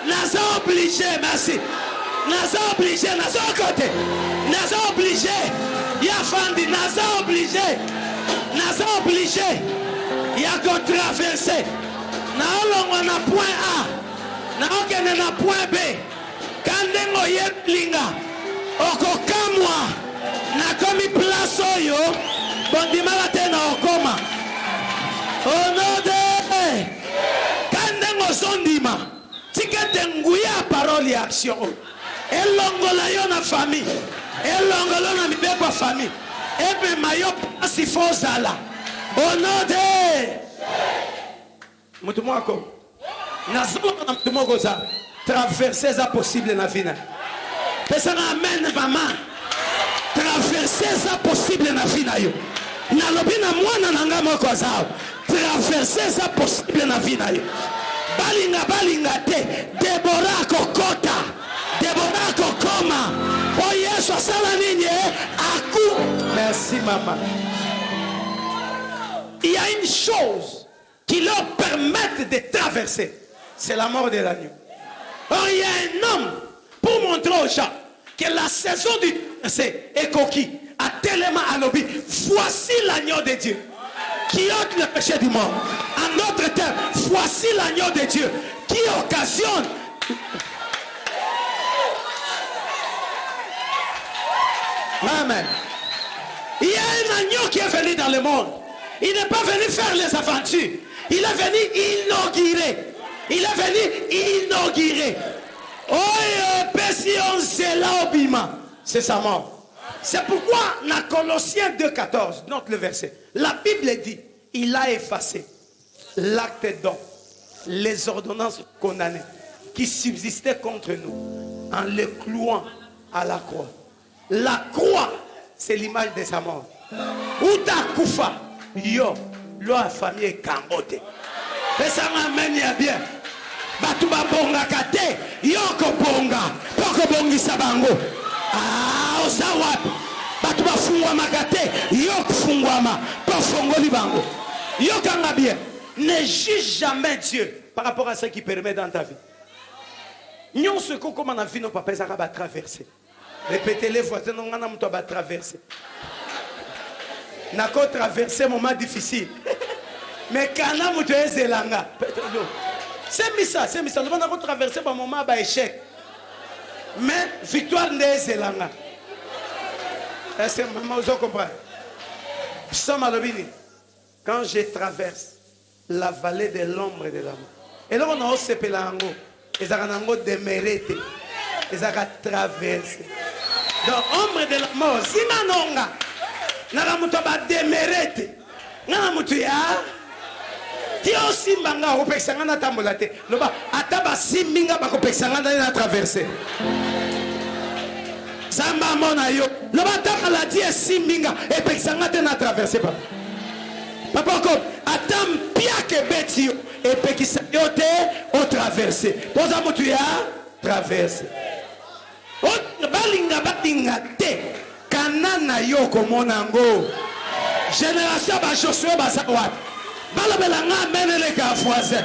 Naza obligé, merci. Naza obligé, naza côté. Naza obligé. Yafandi, naza obligé. Naza obligé. Yako traverser. Naolongo na point A. Naokene na point B. Kandengo yeplinga. Okokamwa. Nakomi place oyo. Bondimaka te na okoma. Oh non de. Kandengo sondima. Tikete nguya parole et action. Elongola yo na famille. Elongola na mibeko famille. Ebe mayo pasi fozala. Au nom de Mutumwako. Nazolo na mutumwako za traverser za possible na vie. Pesa na amen maman. Traverser ça possible na vie na yo. Na lobi na mwana na ngamo ko zao. Traverser ça possible na vie na yo. Balinga te. Deborah kokota. Deborah kokoma. Oh Yesu asala nini aku. Merci maman. Il y a une chose qui leur permet de traverser. C'est la mort de l'agneau. Or il y a un homme pour montrer aux gens que la saison du est coquille, à tellement à l'objet. Voici l'agneau de Dieu qui ôte le péché du monde. En d'autres termes, voici l'agneau de Dieu qui occasionne. Amen. Il y a un agneau qui est venu dans le monde. Il n'est pas venu faire les aventures. Il est venu inaugurer. Il est venu inaugurer. C'est sa mort. C'est pourquoi dans Colossiens 2,14, note le verset. La Bible dit, il a effacé l'acte d'homme, les ordonnances condamnées qui subsistaient contre nous en les clouant à la croix. La croix, c'est l'image de sa mort. Uta kufa, yo, la famille est camote. Mais ça m'amène bien. Batuba bonga kate, yo ko bonga, poko bongi sabango. Ah, osawap. Batuba fungwa makate, yo fungwa ma, poko fongo libango. Yo kanga bien. Ne juge jamais Dieu par rapport à ce qui permet dans ta vie. Nyon ce qu'on comme on a vu nos papas arabes à traverser. Répétez les voisins, on a traverser. N'a qu'à traverser un moment difficile. Mais quand on a zelanga, c'est ça. On a traversé un moment d'échec. Mais victoire n'est zelanga. Est-ce que maman vous comprenez? Quand je traverse la vallée de l'ombre de la mort, et là on a aussi pélango, et ça a démérité, et ça a traversé. Donc ombre de la mort, si nanonga, n'a muto ba démérité, n'a muto ya, ti aussi manga au pexanga na tambolate, no ba ataba siminga ba ko pexanga na traverser. Samba mona yo, no ba ataba la ti siminga e pexanga na traverser pas. Papa ko atam pia ke betio e pekisa yo te o traverser. Poza muto ya traverser. Balinga te kanana yo komonango génération ba Josué basawa balabelanga menele ka foise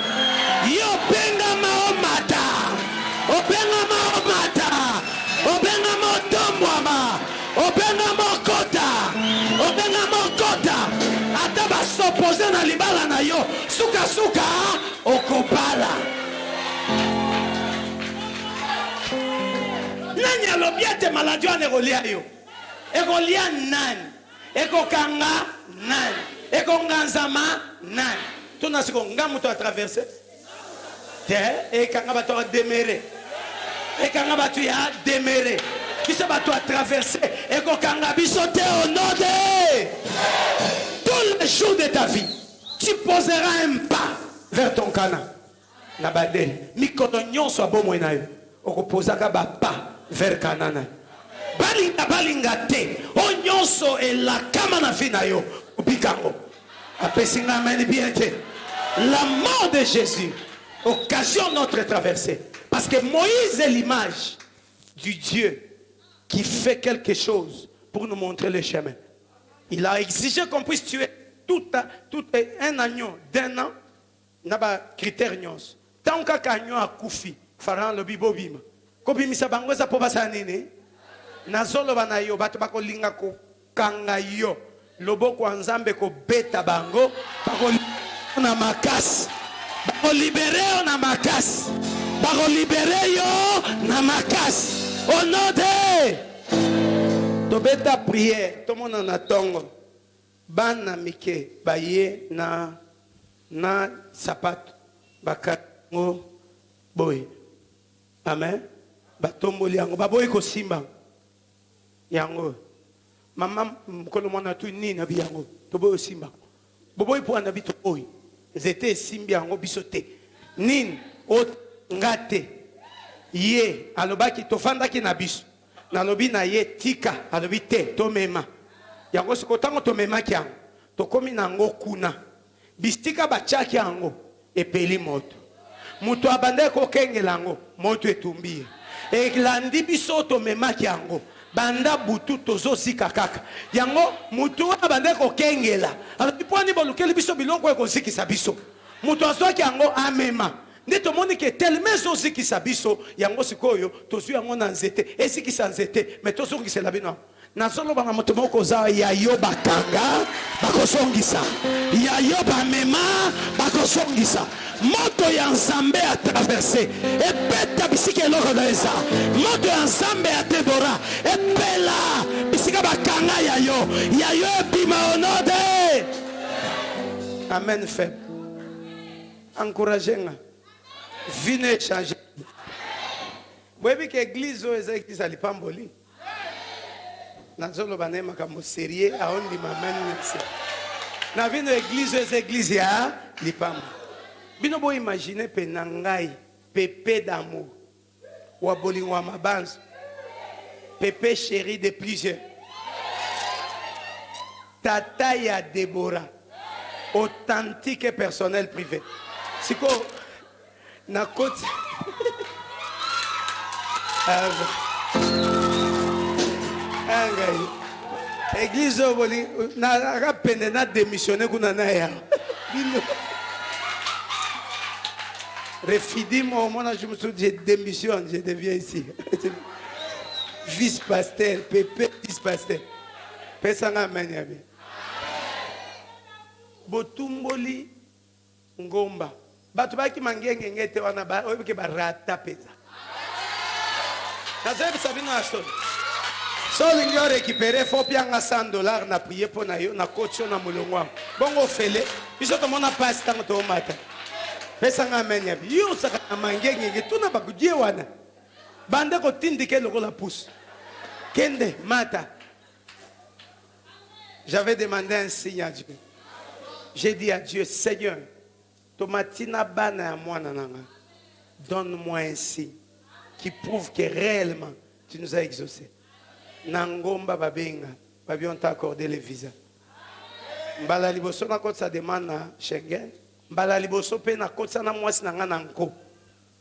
yo benga maomata obenga motombwama obenga mokota ataba s'opposer na libala na yo suka okobala. Nanya lobiate maladie en egolia yo. Egolia nan. Ego kanga nan. Ego nganzama nan. Tuna siko ngamu to traverser. Te e kanga ba to déméré. E kanga ba tu ya déméré. Qui se ba to traverser. Ego kanga bisote au nom de tous les jours de ta vie. Tu poseras un pas vers ton Canaan. La badel. Mikono nyonso abomo na yo. Okopozaka ba pas vers Canaan. Balinga te. Onyonso et la kamana finayo. Upikango. Apesinga meni bien te. La mort de Jésus occasionne notre traversée. Parce que Moïse est l'image du Dieu qui fait quelque chose pour nous montrer le chemin. Il a exigé qu'on puisse tuer tout un agneau d'un an. N'a pas critère nyons. Tant qu'un agneau a koufi. Pharaon lobi bobima. Kobimisa bango eza po basala nini? Nazoloba na yo bato bakolinga ko kanga yo. Loboko ya Nzambe ko beta bango bakolinga na makasi. Bakolibere yo na makasi. Bakolibere yo na makasi. Au nom de tobeta prière, tout le monde en attend. Bana mike baye na sapato bakango boy. Amen. Batomboli yango baboy ko simba. Yango. Mama mkono mwana tu nini na biyango. Toboy simba. Boboy po na bito boy. Zete simbi yango bisote. Nin o ngate. Ye alobaki tofandaki na biso. Nalobi na ye tika alobi te tomema. Yango siko tango tomemaki yango. Tokomi nango kuna. Bistika bachaki yango epeli moto. Mutu abande ko kengela yango moto etumbi. Eklandi biso tomemaki yango. Banda butu tozo sika kaka. Yango mutu abande ko kengela. Alobi pwani bolukeli biso bilongo eko sikisa biso. Mutu azwaki yango amema. Neto moni ke tellement zozikisa biso yango sikoyo tozu yango na nzete esikisa nzete mais tozongisa bino nazolo bana moto moko za ya yo bakanga bakosongisa ya yo bamema bakosongisa moto ya Nzambe a traversé et peta bisika eloko na eza moto ya Nzambe a tebora et pela bisika bakanga ya yo bima onode. Amen. Fait encourager venez changer. Vous voyez que l'église est l'église à l'Ipamboli. Nazolo bane makambo sérieux a on dit maman. Na vino église est l'église à l'Ipamboli. Bino bo imaginer penangai pépé d'amour. Wa bolingo mabanzo. Pépé chéri de plusieurs. Tata ya Déborah. Authentique et personnel privé. Siko na côte église oboli na rapende na démissionner kuna na ya refidi moi je me suis dit démission je deviens ici vice-pasteur pépé vice-pasteur pesanga manyabi botumboli ngomba bato baki mangenge ngete wana ba oyebike barata peza kaze bisabino aso so lingo récupérer faut pianga $100 na prier pour na yo na coach na mulongwa bongo fele biso to mona passe tango to mata pesa nga menya yo saka mangenge ngete tuna bakudie wana bande ko tindike loko la pousse kende mata. J'avais demandé un signe à Dieu. J'ai dit à Dieu, Seigneur, Tomatina bana moi nananga, donne-moi un signe qui prouve que réellement tu nous as exaucés. Nangomba babenga, babion t'a accordé les visas. Mbala liboso na kota sa demande na Schengen. Mbala liboso pe na kota sa na mwasi nanga nanko.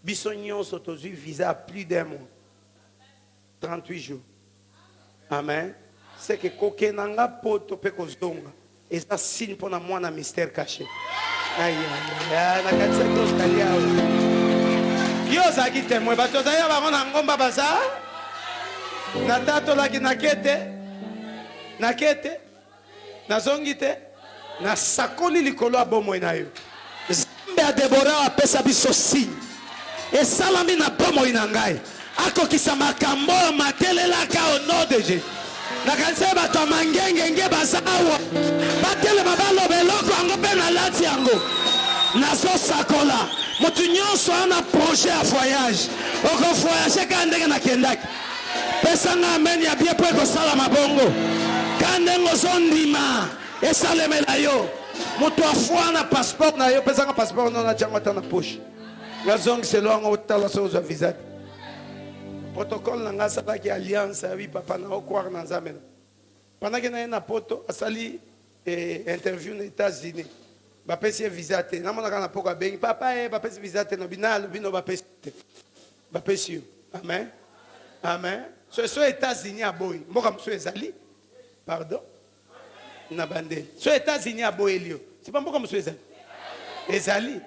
Biso nyonso tozui visa plus d'un mois. 38 jours. Amen. C'est que koke nanga poto pe kozonga. Et ça signe pour moi un mystère caché. Aïe aïe aïe. Na katsa tos kaliao. Yo zaki témoin bato daya ba ngona ngomba baza. Na tato laki nakete. Nakete. Na zongite. Na sakoli likolo abomo na yo. Nzambe a Déborah apesa biso signe. Et salami na bomo inangai. Ako kisamakambo matelelaka au nom de Jésus. Nakanse bato mangenge nge bazawa. Batele mabalo beloko ango pe na lati yango. Nazo sakola. Mutu nyonso ana projet à voyage. Oko voyage ka ndenge na kendaki. Pesa nga amen ya bien pour ko sala mabongo. Kandengo zondima. Esalemela yo. Mutu afwa na passeport na yo pesa nga passeport na chango ta na poche. Ngazong selo ngo tala so za visa. Protocole nanga salaki alliance avec papa na okwar na Nzambe. Pendant que na poto asali interview aux États-Unis. Ba pesi visa te. Na mona kana poka bengi papa ba pesi visa te no binalo bino ba pesi. Ba pesi. Amen. Amen. So États-Unis a boy. Mboka mso ezali. Pardon. Na bande. So États-Unis a boy elio. C'est pas mboka mso ezali. Ezali.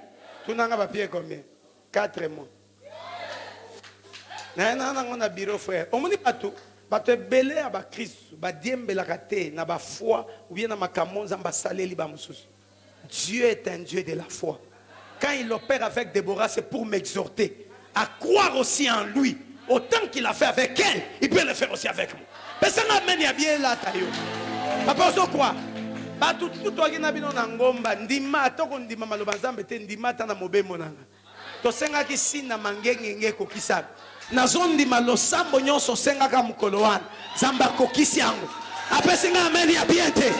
Tunanga papier combien? 4 mois. On a bureau frère. On dit pas tout. Bato belé à ba Christ, ba diembela kate na ba foi ou bien na makamonza ba saleli ba mususu. Dieu est un Dieu de la foi. Quand il opère avec Déborah, c'est pour m'exhorter à croire aussi en lui. Autant qu'il a fait avec elle, il peut le faire aussi avec moi. Personne n'a bien là tayo. Papa so quoi? Ba tout oki na bino na ngomba ndima to ko ndima maloba nzambe te ndima ta na mobemo nanga. To senga ki sina mangenge nge ko kisaka. Nazondi malosambo nyonso senga ka mukolo wana. Zamba ko kisi yango. Apesinga amen ya biente.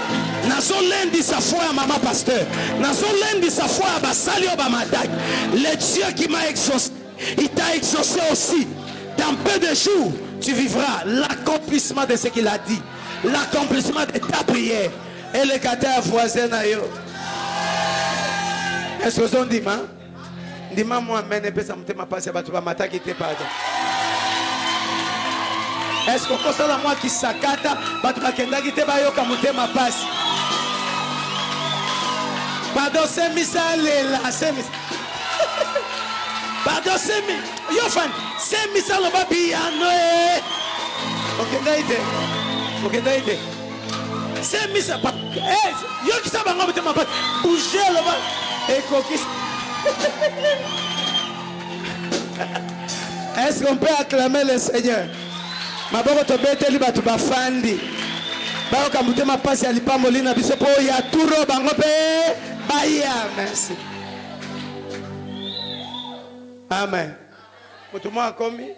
Nazolendi sa foi à maman pasteur. Nazolendi sa foi à basali au bamadak. Le Dieu qui m'a exaucé, il t'a exaucé aussi. Dans peu de jours, tu vivras l'accomplissement de ce qu'il a dit. L'accomplissement de ta prière. Et le gâteau voisin na yo. Est-ce que vous en dites, hein? Dis-moi, moi, mais ne peut pas me passer à battre ma qui te pardon. Est-ce que vous savez moi qui sakata, battre ma kenda qui te bayo comme te ma passe? Pardon, c'est misal là, c'est misal. Pardon, c'est misal. Yo fan, c'est misal au babiano. Ok, d'aide. Ok, d'aide. C'est misal. Yo qui savent encore te ma passe. Bougez là-bas. Et coquille. Est-ce qu'on peut acclamer le Seigneur? Ma bonne tobete li batu bafandi. Ba okamute ma passe ali pa molina biso po ya turo bango pe baya. Merci. Amen. Moutoumo a commis.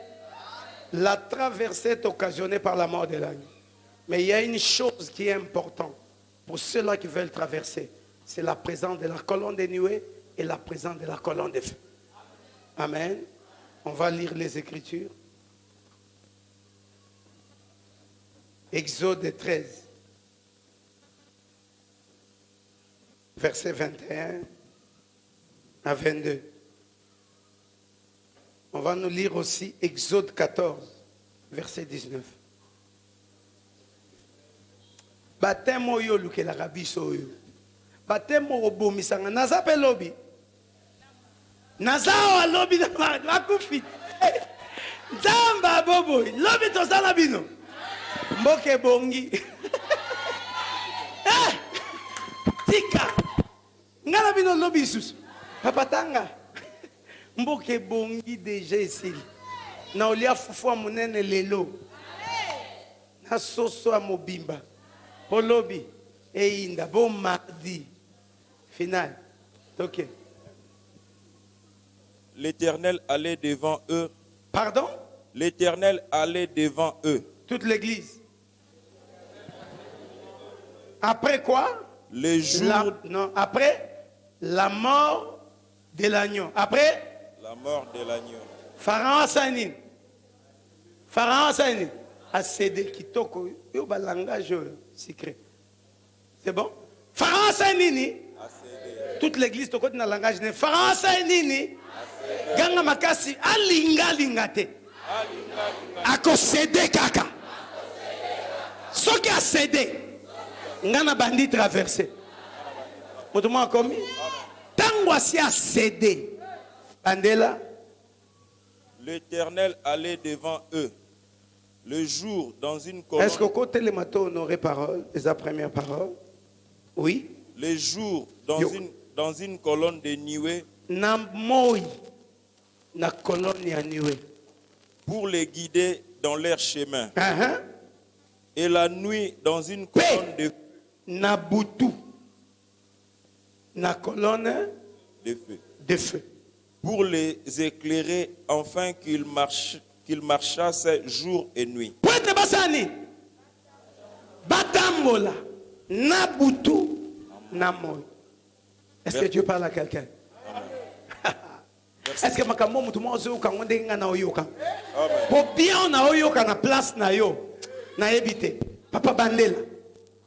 La traversée est occasionnée par la mort de l'agneau. Mais il y a une chose qui est importante pour ceux-là qui veulent traverser. C'est la présence de la colonne de nuée et la présence de la colonne de feu. Amen. On va lire les Écritures. Exode 13, verset 21 à 22. On va nous lire aussi Exode 14, verset 19. Baptême oyo lukela kabiso oyo. Baptême obomisanga nazape lobi. Nazao lobi na makufi. Zamba bobo, lobi tozala bino. Mboke bongi. Tika. Ngala bino lobi sus. Papa tanga. Mboke bongi déjà ici. Na olia fufu munene lelo. Na soso amobimba. Polobi et inda bon mardi. Final. OK. L'Éternel allait devant eux. Pardon? L'Éternel allait devant eux. Toute l'église. Après quoi? Les jours. Non, après la mort de l'agneau. Après La mort de l'agneau. Pharaon Sanin. Pharaon Sanin a cédé kitoko. Yo ba langage secret. C'est bon? Pharaon Sanin. Toute l'église to côté na langage ne. Pharaon Sanin. Ganga makasi alinga lingate. Ako cédé kaka. Ce qui a cédé. Ngana bandi traversé. Motomo a commis. Tango si a cédé. Bandela. L'Éternel allait devant eux. Le jour dans une colonne. Est-ce que côté les matos honoré parole, les premières paroles? Oui. Les jours dans une colonne de nuée. Na moi na colonne ya nuée. Pour les guider dans leur chemin. Et la nuit dans une colonne de na butu na colonne de feu. Pour les éclairer afin qu'ils marchassent jour et nuit. Pointe basani batambola na butu na moi. Est-ce que Dieu parle à quelqu'un? Est-ce que makambo mutu mo zo ka ngonde ngana oyoka? Pour bien na oyoka na place na yo na ebité. Papa Bandela.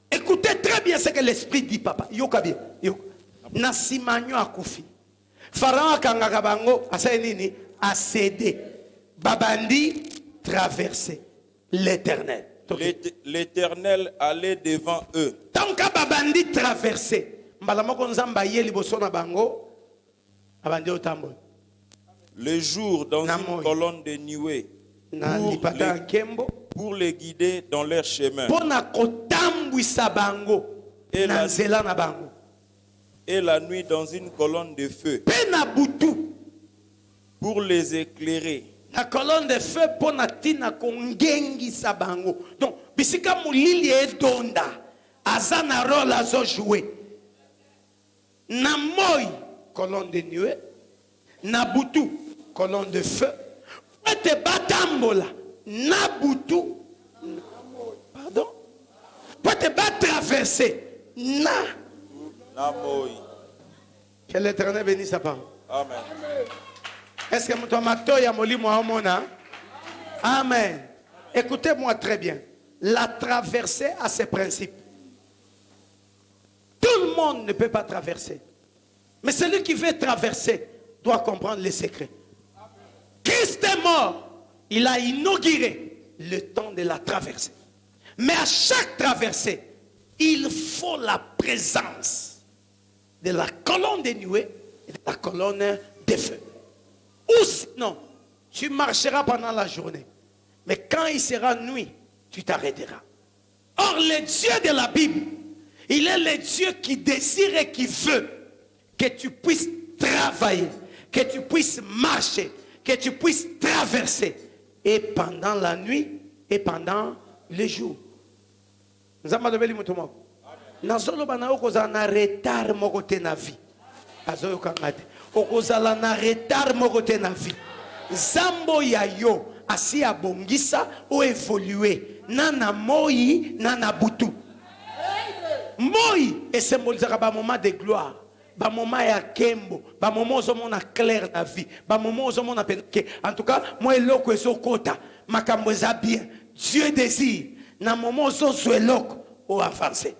Écoutez très bien ce que l'esprit dit, papa. Yoka bien. Yoka. Na simanyo akufi. Pharaon akangaka bango asainini a cédé. Babandi traversé l'Éternel. L'Éternel allait devant eux. Tant que babandi traversé. Mbalamoko nzamba yeli bosona bango abandi otambo. Le jour dans une colonne de nuée. na lipata nkembo pour les guider dans leur chemin. pona kotambwisa bango na nzela na bango. Et la nuit dans une colonne de feu Pe na butu pour les éclairer. la colonne de feu pona tina kongengisa bango. Donc bisika mulili edonda aza na rôle azo jouer. Na moi colonne de nuée, na butu colonne de feu. Te batambola na butu, pardon, te bat traverser na. Que l'Éternel bénisse sa parole. Amen. Est-ce que mon mato ya molimo amona? Amen. Écoutez-moi très bien. La traversée a ses principes. Tout le monde ne peut pas traverser. Mais celui qui veut traverser doit comprendre les secrets. Christ est mort. Il a inauguré le temps de la traversée. Mais à chaque traversée, il faut la présence de la colonne de nuée et de la colonne de feu. Ou sinon, tu marcheras pendant la journée. Mais quand il sera nuit, tu t'arrêteras. Or, le Dieu de la Bible, il est le Dieu qui désire et qui veut que tu puisses travailler, que tu puisses marcher, que tu puisses traverser. Et pendant la nuit et pendant le jour. Nous avons demandé le mot. Nazoloba na okozala na retard moko te na vie. Azoyoka ngate. Okozala na retard moko te na vie. Zambo ya yo asi abongisa o évoluer nana moi nana butu. Moi esymbolisaka ba moment de gloire, ba moment ya kembo, ba moment ozomona clair na vie, ba moment ozomona penke. En tout cas, moi eloko ezokota, makambo eza bien. Dieu désire na moment ozozo eloko o avancer.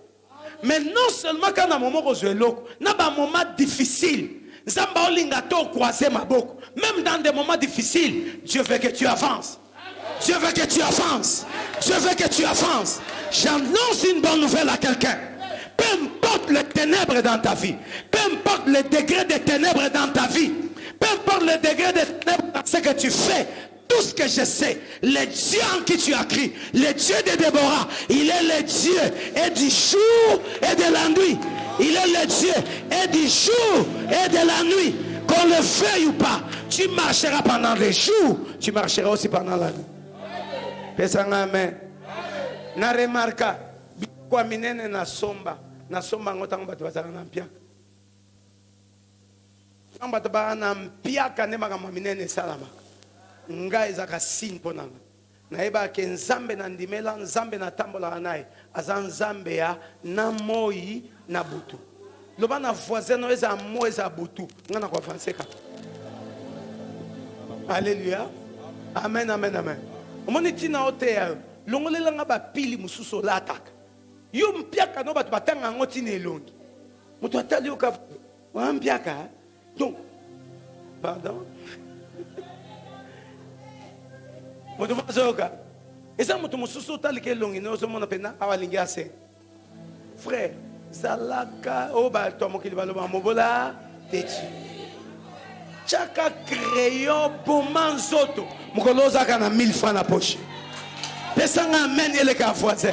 Mais non seulement quand na moment ozo eloko, na ba moment difficile. Zamba olinga to croiser ma boko. Même dans des moments difficiles, Dieu veut que tu avances. Dieu veut que tu avances. Dieu veut que tu avances. J'annonce une bonne nouvelle à quelqu'un. Peu importe les ténèbres dans ta vie, peu importe le degré de ténèbres dans ta vie, peu importe le degré de ténèbres dans ce que tu fais, tout ce que je sais, le Dieu en qui tu as cru, le Dieu de Déborah, il est le Dieu et du jour et de la nuit. Il est le Dieu et du jour et de la nuit. Qu'on le veuille ou pas, tu marcheras pendant les jours, tu marcheras aussi pendant la nuit. Pesanga amen. Na remarka, kwa minene na somba ngotanga batu bazala na mpiaka. Ngamba taba na mpiaka ne makama minene salama. Nga ezaka signe ponanga. Na eba ke nzambe na ndimela nzambe na tambola naye. Aza nzambe ya na moi na butu. Loba na voisin no eza mo eza butu. Nga na kwa français ka. Alléluia. Amen, amen, amen. Omoni tina oteya. Longolela nga ba pili mususu lataka. Yo mpiaka no batu batanga ngo tina elongi. Mutu atali oka wa mpiaka. Donc, pardon. Mutu mazoka. Eza mutu mususu tali ke elongi no zo mona pena awalingi ase. Frère, zalaka oba to mokili baloba mobola tetu. Chaka crayon bomanzoto. Mukoloza kana 1000 francs na poche. Pesanga amen ele ka voisin.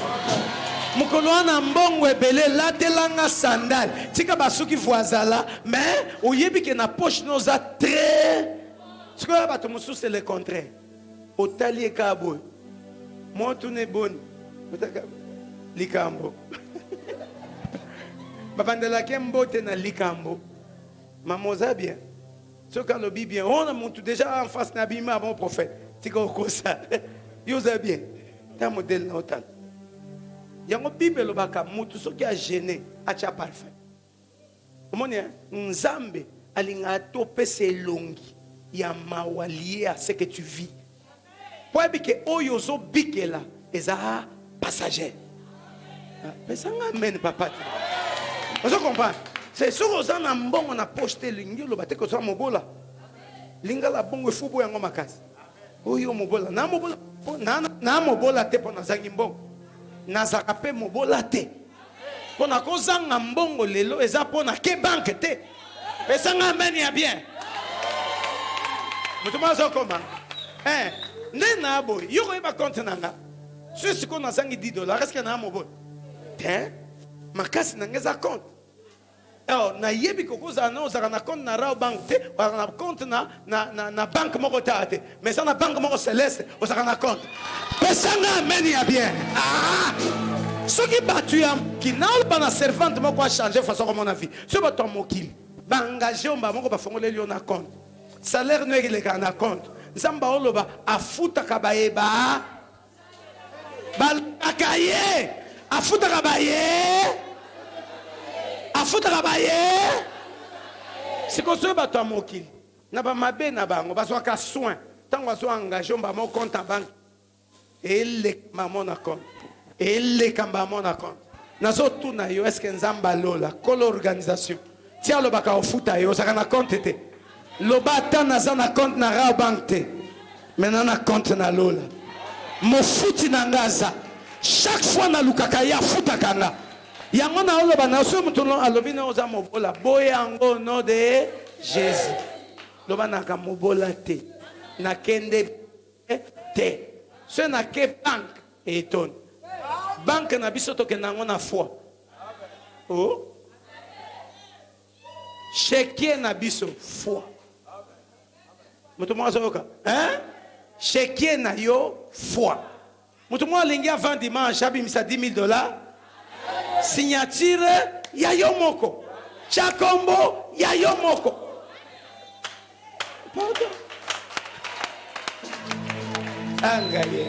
Mukoloana mbongo ebele latelanga sandal. Tika basuki voisala, mais oyebi ke na poche noza très. Ce que ba to musu c'est le contraire. Otali ekabo. Moto ne bon. Otaka likambo. Babandela kembo te na likambo. Mamoza bien. Ce qu'on le dit bien, on a monté déjà en face n'abîme avant le prophète. C'est comme ça. Vous avez bien. C'est un modèle notal. Il y a une Bible le baka mutu ce qui a gêné a tia parfait. Comment dire Nzambe alinga topé c'est longi. Il y a mawalié à ce que tu vis. Pour que oyozo bikela eza passager. Mais ça n'amène papa. Vous comprenez? C'est sûr que ça n'a pas on a posté l'ingi le bateau que ça mobola. L'inga la bongo fubo yango makasi. Oyo mobola na mobola te pona zangi mbongo. Na zakape mobola te. Pona ko zanga mbongo lelo eza pona ke banque te. Pesa nga amen ya bien. Mutuma zo koma. nde na boy yo ko ba compte nanga ceci qu'on a sangi $10 est-ce que na mo boy te makasi nanga za compte na yebi ko koza na ozaka na compte na Rao Bank te na compte na banque moko te mais ça na banque moko céleste ozaka na compte pesanga amen ya bien soki batu ya kina ba na servante moko a changer façon comme on a vu so ba to mokili ba engagé on ba moko ba fongole lio na compte salaire no ele ka na compte nzamba oloba afuta kabayeba balakaye afuta kabaye afuta kabaye siko so ba to mokili na ba mabe na bango ba so ka soin tango so engagé on ba mo compte en banque ele maman na compte ele kamba mon compte nazo tuna yo est-ce que nzamba lola kolo organisation tia lo baka ofuta yo saka na compte te lo bata na za na compte na Rao Bank te maintenant na compte na lola mo futi na ngaza chaque fois na lukaka ya futa kanga yango na lo ba na so mutuno alobi na oza mobola boyango no de Jésus lo ba na ka mobola te na kende te so na ke bank eton banque na biso to kenango na foi oh chèque na biso foi mutu mo azoka chèque na yo foi mutu mo alingi avant dimanche abimisa $10,000 signature ya yo moko chakombo ya yo moko pardon angaye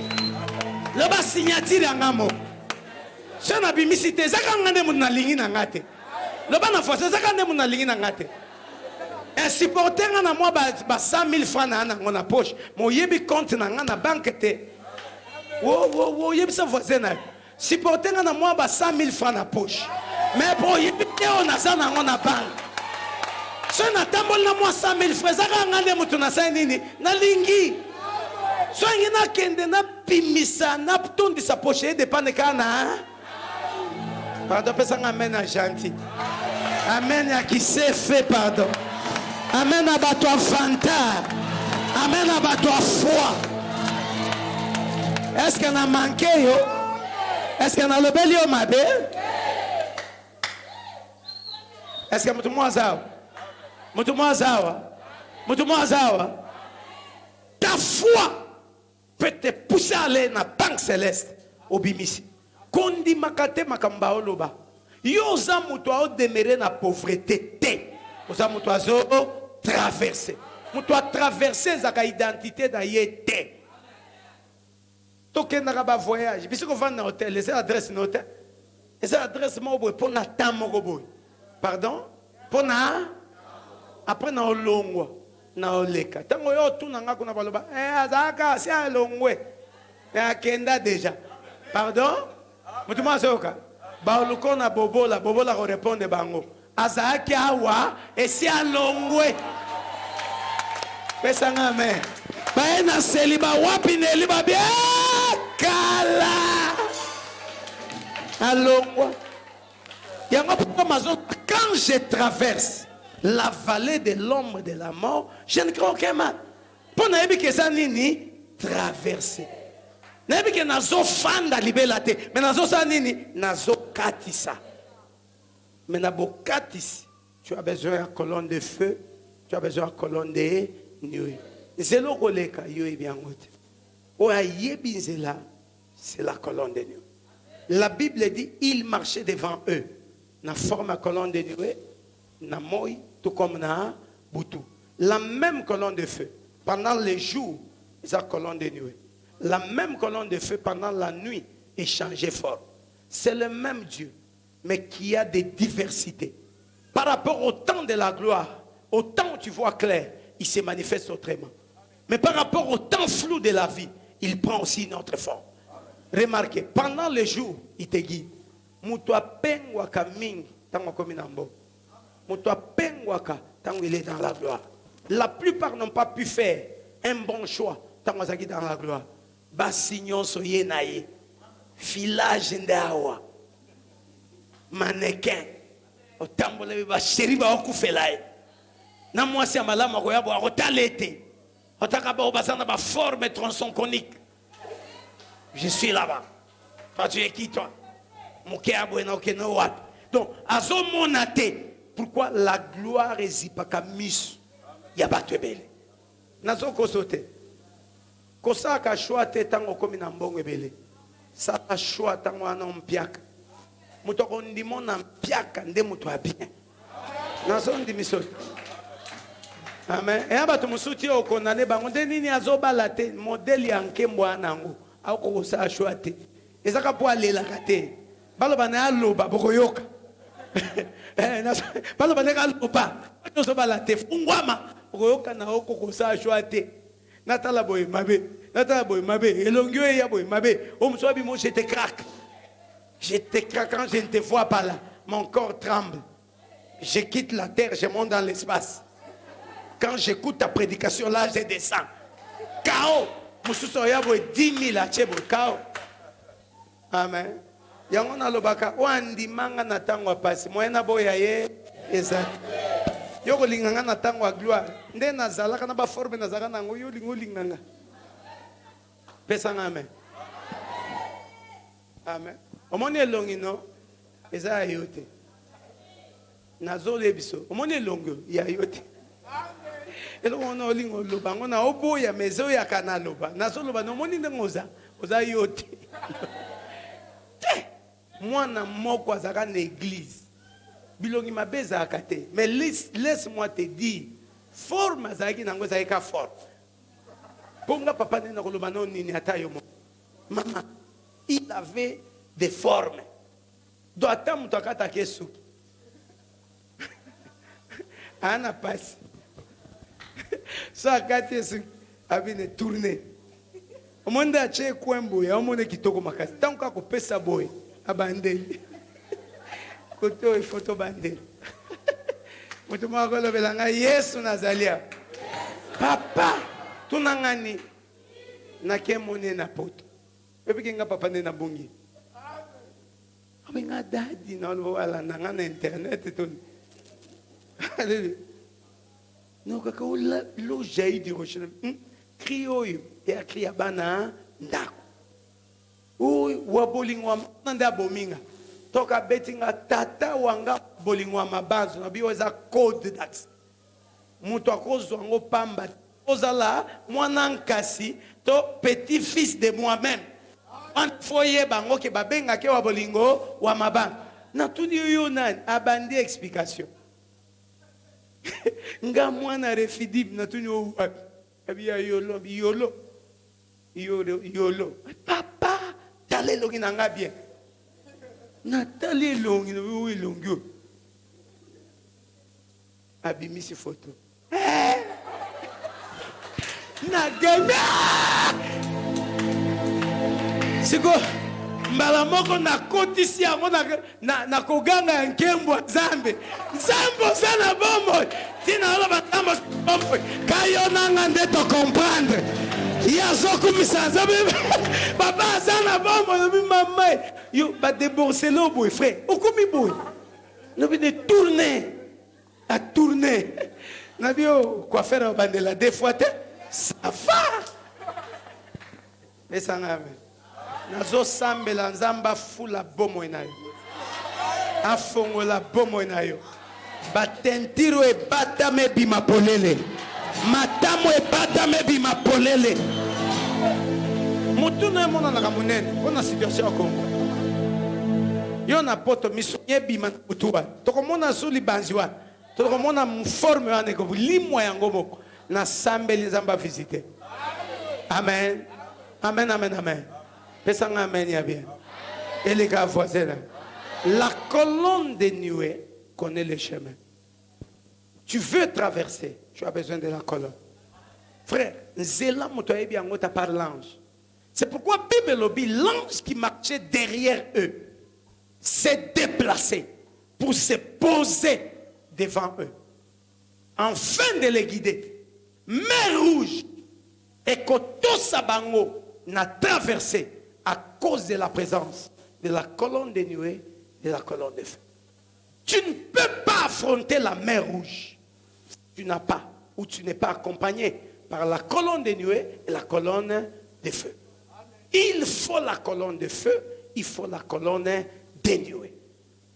lo ba signature ya ngamo so na bimisite zaka ngane mun na lingi na ngate lo ba na force zaka ngane mun na lingi na ngate un supporter na moi ba 100,000 francs na ngona poche mo yebi compte na ngana banque te wo yebi sa voisin na supporter na moi ba 100,000 francs na poche mais pour yebi te on a ça na ngona banque so na tambol na moi 100,000 francs zaka ngane mutu na sa nini na lingi so ngina kende na pimisa na tondi sa poche dépend kana pardon pesanga amen à gentil amen à qui s'est fait pardon amen à toi fanta amen à toi foi est-ce qu'on a manqué yo est-ce qu'on a le bel yo mabe est-ce que mutu mwazawa ta foi peut te pousser à aller dans la banque céleste au bimisi kondi makate makamba oloba yo za mutu a demeurer na pauvreté te oza mutu azo traverser mutu a traverser zaka identité da yete tokenda ba voyage bisiko vanda na hôtel les adresses na hôtel les adresses mo boy pour na tamo boy pardon pour na après na olongwa na oleka tango yo tuna ngako na baloba azaka si alongwe akenda déjà pardon mutu masoka ba oluko na bobola ko répondre bango azaki awa esi alongwe pesa ngame ba na seliba wapi ne liba bien kala alongwa yango pour mazo quand je traverse la vallée de l'ombre de la mort, je ne crois aucun mal. Pour ne pas que ça nini traverser. Ne pas que nazo fanda libelate, mais nazo sa nini nazo katisa. Mais nabo katis, tu as besoin de colonne de feu, tu as besoin de colonne de nuit. Zelo koleka yo bien ngote. O ayebi zela, c'est la colonne de nuit. La Bible dit il marchait devant eux. Na forme à colonne de nuit. Na moi tout comme na butu la même colonne de feu pendant les jours la colonne de nuit la même colonne de feu pendant la nuit est changée fort c'est le même Dieu mais qui a des diversités par rapport au temps de la gloire au temps où tu vois clair il se manifeste autrement mais par rapport au temps flou de la vie il prend aussi une autre forme remarquez pendant les jours il te guide muto apengwa kamingi tango komi na mbo tant il est dans la gloire. La plupart n'ont pas pu faire un bon choix tant qu'il est dans la gloire. Bassignon soye naye, filage ndawa, mannequin, au tambole ba chéri ba okufelaye. Na moi c'est malama ko yabo akotalete. Forme tronçon conique. Je suis là-bas. Toi, tu es qui, toi? Donc, pourquoi la gloire est zipakamis? Il y a pas de belle. Nazo kosote. Kosa ka choix te tango komi na mbongo ebele. Ça ka choix tango ana mpiaka. Muto ko ndimo na mpiaka nde muto abien. Nazo ndimiso. Amen. Et abato musuti okondane bango nde nini azobala te modèle ya nkembo anango. Ako kosa choix te. Ezaka po alela kate. Baloba na aloba bokoyoka. Baloba na aloba. Azobala te fungwama. Bokoyoka na oko kosa choix te. Natala boy mabe. Natala boy mabe. Elongio ya boy mabe. Omsobi mo je te craque. Je te craque quand je ne te vois pas là. Mon corps tremble. Je quitte la terre, je monte dans l'espace. Quand j'écoute ta prédication là, je descends. K.O. Mususoya boy 10 000 à Tchebo. K.O. Amen. Yango na lobaka wandi manga na tango pasi. Moyena boya ye eza. Yoko linganga na tango a gloire. Nde na zalaka na ba forme na zalaka na ngoyo linganga. Pesa amen. Amen. Omoni elongi no eza yote. Nazole biso. Omoni elongo ya yote. Elo ono lingo loba ngona oboya mezo ya kana loba. Nazoloba no moni ndengoza. Oza yote. Mwana moko azaka na église. Bilongi mabeza akate. Mais laisse-moi te dire, forme azaki nango zaika forme. Ponga papa nena koloba no nini atayo mo. Maman, il avait des formes. Do atamu takata kesu. Ana passe. Ça kate su abine tourner. Omonda ache kwembo ya omone kitoko makasi. Tanka ko pesa boy. Abandeli. Koto e photo bandeli. Mutu makolo belanga Yesu nazalia. Papa tunangani na kemone na poto. Epi nga papa ne na bungi. Abenga dadi na wala nanga na internet ton. No kaka lo jai di rochina. Crio yo e cria bana ndako. Ui wabolingwa nanda bominga toka betinga tata wanga bolingwa mabazo na biyo za code that mutu akozo ngo pamba ozala mwana nkasi to petit fils de moi-même en foyer bango ke babenga ke wabolingo wa mabanga na tuni yo nani abandi explication nga mwana refidib na tuni o abia yolo papa tale longi nanga bien. Natale longi no oui longi. Abimisi photo. Na gana. Siko mbala moko na kotisi yango na koganga nkembo Nzambe. Nzambo sana bombo. Tina ola batambo bombo. Kayo nanga ndeto comprendre. Yazoku misanza papa sana bombo no mama yo ba débourser le boy frère okomi boy no bi de tourner à tourner na bio quoi faire bandela des fois ça va mais ça ngame nazo sambela nzamba fula bomo inayo afongola bomo inayo batentiro e batame bima polele matamo e batame bima polele. Mutu na mona na munene pona situation ya Congo. Yo na poto misonye bima mutuwa. Toko mona suli banziwa. Toko mona mforme wane ko limwa yango moko na sambeli nzamba visiter. Amen. Amen amen amen. Pesa amen ya bien. Et les gars voisins. La colonne de nuée connaît le chemin. Tu veux traverser, tu as besoin de la colonne. Frère, Zéla Motoyebi Angota par l'ange. C'est pourquoi Bible lobby, l'ange qui marchait derrière eux s'est déplacé pour se poser devant eux. Afin de les guider. Mer rouge et Koto Sabango n'a traversé à cause de la présence de la colonne de nuée et de la colonne de feu. Tu ne peux pas affronter la mer rouge. Tu n'as pas ou tu n'es pas accompagné par la colonne de nuée et la colonne de feu. Il faut la colonne de feu, il faut la colonne de nuée.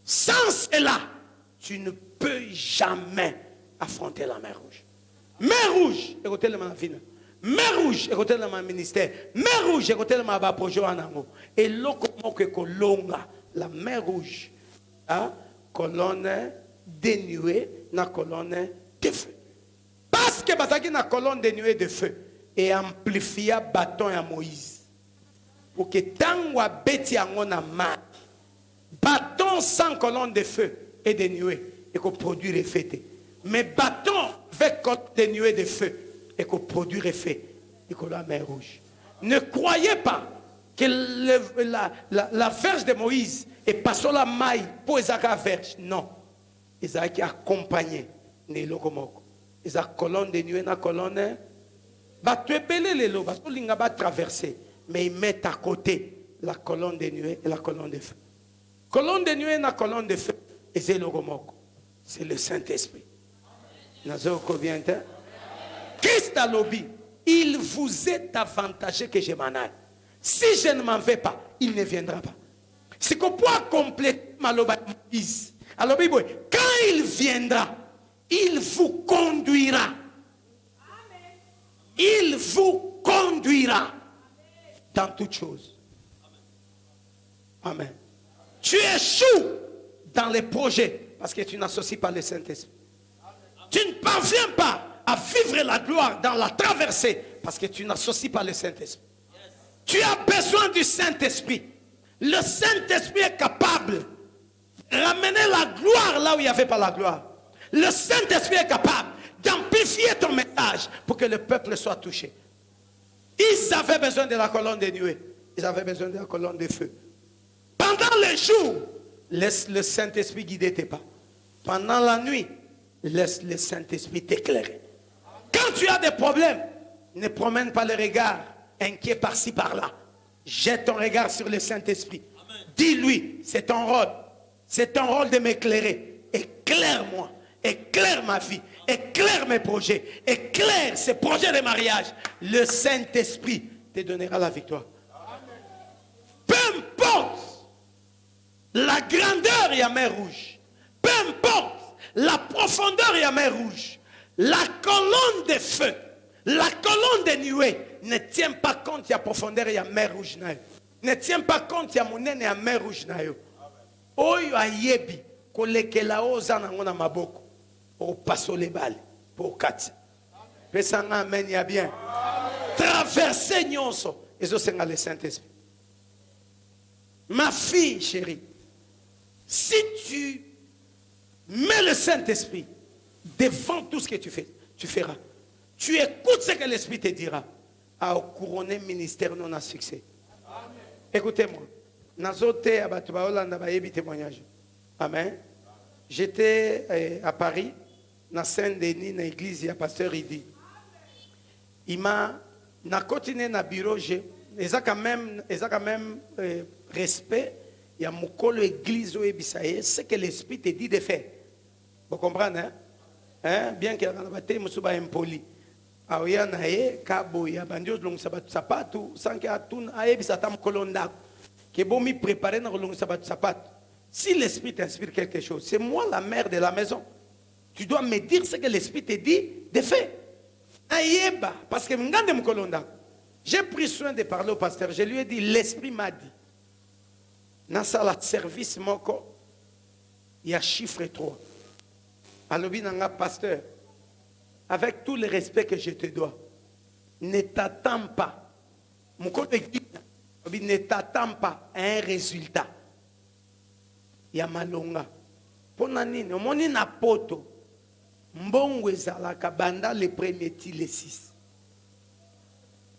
Sans cela, tu ne peux jamais affronter la mer rouge. Mer rouge, écoutez le vie. Mer rouge, écoutez le ministère. Mer rouge, écoutez le projet en amour. Et l'okomo que kolonga, la mer rouge, la colonne de nuée, la colonne de feu. Parce que basaki na colonne de nuée de feu et amplifia bâton à Moïse. Pour que tangwa beti ango na ma. Bâton sans colonne de feu et de nuée et qu'on produit effet. Mais bâton avec colonne de nuée de feu et qu'on produit effet et qu'on la mer rouge. Ne croyez pas que la verge de Moïse est passée la maille pour Isaac verge. Non. Isaac qui accompagné les locomoko. Isaac colonne de nuée na colonne. Bah tu es belé les lots parce que l'inga va traverser. Mais ils mettent à côté la colonne de nuée et la colonne de feu. Colonne de nuée et la colonne de feu. Et c'est le Romoko. C'est le Saint-Esprit. Christ a lobby. Il vous est avantagé que je m'en aille. Si je ne m'en vais pas, il ne viendra pas. C'est qu'on peut compléter ma Moïse. Alors, quand il viendra, il vous conduira. Il vous conduira dans toutes choses. Amen. Tu échoues dans les projets parce que tu n'associes pas le Saint-Esprit. Tu ne parviens pas à vivre la gloire dans la traversée parce que tu n'associes pas le Saint-Esprit. Tu as besoin du Saint-Esprit. Le Saint-Esprit est capable de ramener la gloire là où il n'y avait pas la gloire. Le Saint-Esprit est capable d'amplifier ton message pour que le peuple soit touché. Ils avaient besoin de la colonne de nuée. Ils avaient besoin de la colonne de feu. Pendant le jour, laisse le Saint-Esprit guider tes pas. Pendant la nuit, laisse le Saint-Esprit t'éclairer. Quand tu as des problèmes, ne promène pas le regard inquiet par-ci par-là. Jette ton regard sur le Saint-Esprit. Dis-lui, c'est ton rôle. C'est ton rôle de m'éclairer. Éclaire-moi. Éclaire ma vie. Éclaire mes projets. Éclaire ces projets de mariage. Le Saint-Esprit te donnera la victoire. Peu importe la grandeur, il y a mer rouge. Peu importe la profondeur, il y a mer rouge. La colonne de feu, la colonne de nuée ne tient pas compte de la profondeur, il y a mer rouge. Ne tient pas compte de la monnaie, il y a mer rouge. Oyo ayebi, kolekela oza na maboko, o passo les balles, pour 4. Pesanga amen, il y a bien. Traverser nyonso, et ça c'est le Saint-Esprit. Ma fille chérie, si tu mets le Saint-Esprit devant tout ce que tu fais, tu feras. Tu écoutes ce que l'Esprit te dira à couronner ministère non à succès. Écoutez-moi. Amen. J'étais à Paris, dans Saint-Denis, dans l'église, il y a pasteur Idi. Il m'a continué dans le bureau, il y a quand même respect. Il y a mon l'église où ce que l'Esprit te dit de faire. Vous comprenez, hein? Bien qu'il y ait un impoli. Ah oui, il y a kabo, il y a bandio long sapato, sans qu'il y ait tout, il y a tam kolonda. Que bon mi préparer dans long sapato. Si l'Esprit t'inspire quelque chose, c'est moi la mère de la maison. Tu dois me dire ce que l'Esprit te dit de faire. Aïeba, parce que m'gande m'kolonda. J'ai pris soin de parler au pasteur. Je lui ai dit, l'Esprit m'a dit. Dans la service moko, il y a chiffre 3. Alors, pasteur, avec tout le respect que je te dois, ne t'attends pas. Mon collègue dit, ne t'attends pas à un résultat. Il y a malonga. Pour nani, moni na poto, mbongo ezalaka banda le premier ti le 6.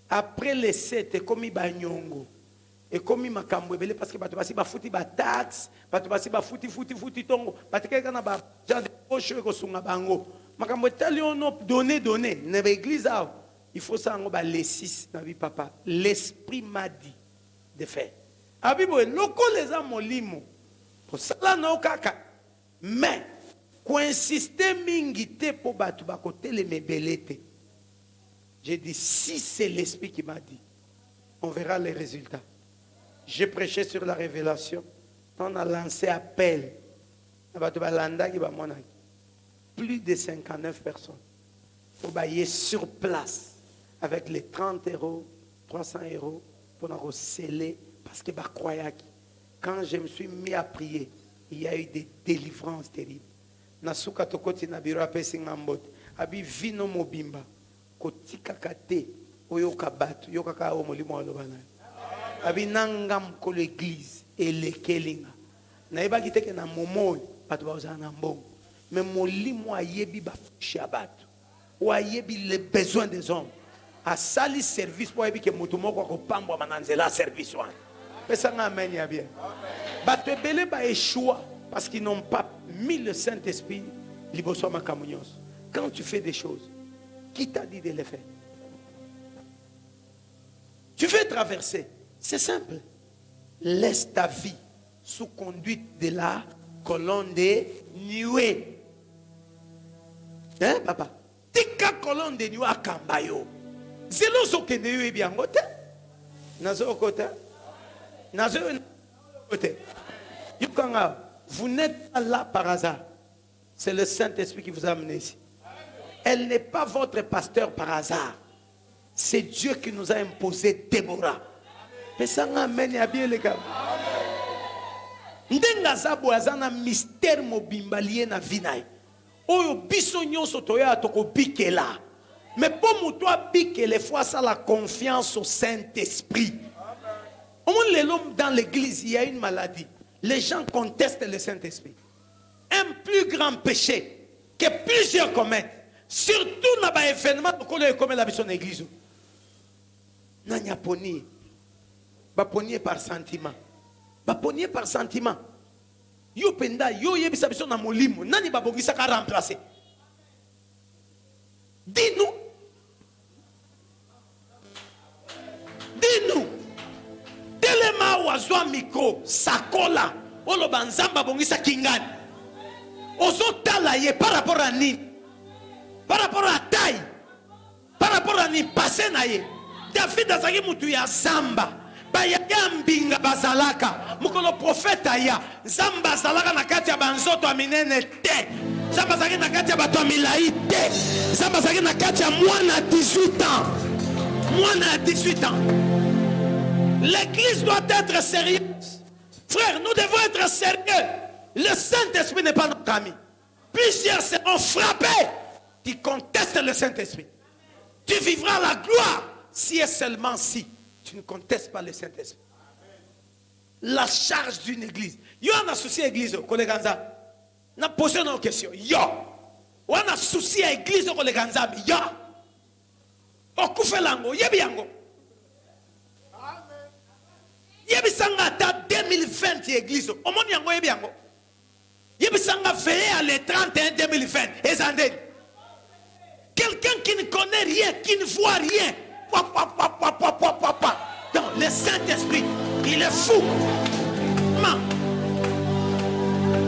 Après le 7, comme il banyongo. Et comme il m'a camoué, parce que tu vas ba fouti ba taxe, tu vas ba fouti tongo, parce que quand ba genre de poche ko sunga bango. Makambo taliono donner, na l'église il faut ça ba les 6 na vie papa. L'Esprit m'a dit de faire. Abibo loko les amolimo. Pour ça là no kaka. Mais ko insister mingi te po batu ba côté les mebelete. J'ai dit, si c'est l'Esprit qui m'a dit, on verra les résultats. J'ai prêché sur la révélation. On a lancé appel. Plus de 59 personnes. Pour bailler sur place avec les 30 euros, 300 euros pour nous sceller. Parce que quand je me suis mis à prier, il y a eu des délivrances terribles. Nasuka tokoti na biro apesi ngambote. Abi vino mobimba. Kotika kate oyoka batu yoka ka o molimo alobana. Abi nangam ko l'église et les kelinga. Na eba kiteke na momo batu ba uzana mbongo. Mais molimo ayebi ba shabatu. Ou ayebi les besoins des hommes. A sali service pour ayebi ke mutu moko ko pambwa mananzela service wan. Pesa nga amen ya bien. Batu ebele ba échoua parce qu'ils n'ont pas mis le Saint-Esprit liboso makamunios. Quand tu fais des choses, qui t'a dit de les faire? Tu veux traverser, c'est simple. Laisse ta vie sous conduite de la colonne de nuée. Hein, papa? Tika colonne de nuée à Kambayo. Zelo soke nuée bien côté. Nazo côté. Nazo côté. Vous n'êtes pas là par hasard. C'est le Saint-Esprit qui vous a amené ici. Elle n'est pas votre pasteur par hasard. C'est Dieu qui nous a imposé Déborah. Mais ça m'amène à bien les gars. Ndenga zabo azana mystère mobimba lié na vinaï. Oyo biso nyonso toya toko bikela. Mais pour moi toi bikele fois ça la confiance au Saint-Esprit. Dans l'église, il y a une maladie. Les gens contestent le Saint-Esprit. Un plus grand péché que plusieurs commettent. Surtout dans les événements comme la mission de l'église. Nanya poni. Ba poni par sentiment. Ba poni par sentiment. Yo penda yo yebisa biso na molimo. Nani ba bongisa ka remplacer. Dis-nous. Dis-nous. Telema wazwa micro sakola. Olo banzamba bongisa kingani. Ozo talaye par rapport à ni. Par rapport à taille, par rapport à ni passé naye. David azaki mutu ya zamba. Ba ya mbinga bazalaka. Mukolo prophète aya. Zamba zalaka na kati ya banzoto aminene te. Zamba zaki na kati ya bato amilai te. Zamba zaki na kati ya mwana 18 ans. Mwana 18 ans. L'église doit être sérieuse. Frère, nous devons être sérieux. Le Saint-Esprit n'est pas notre ami. Plusieurs seront frappés qui contestent le Saint-Esprit. Tu vivras la gloire si et seulement si tu ne contestes pas le Saint-Esprit. La charge d'une église. Yo on a souci à l'église, collègue Ganza. Na posé nos questions. Yo. On a souci à l'église, collègue Ganza. Yo. Okufelango, yebiango. Yebisanga ta 2020 église. Omoni yango yebiango. Yebisanga veillé à les 31 2020. Ezandeni. Quelqu'un qui ne connaît rien, qui ne voit rien. Non, le Saint-Esprit, il est fou.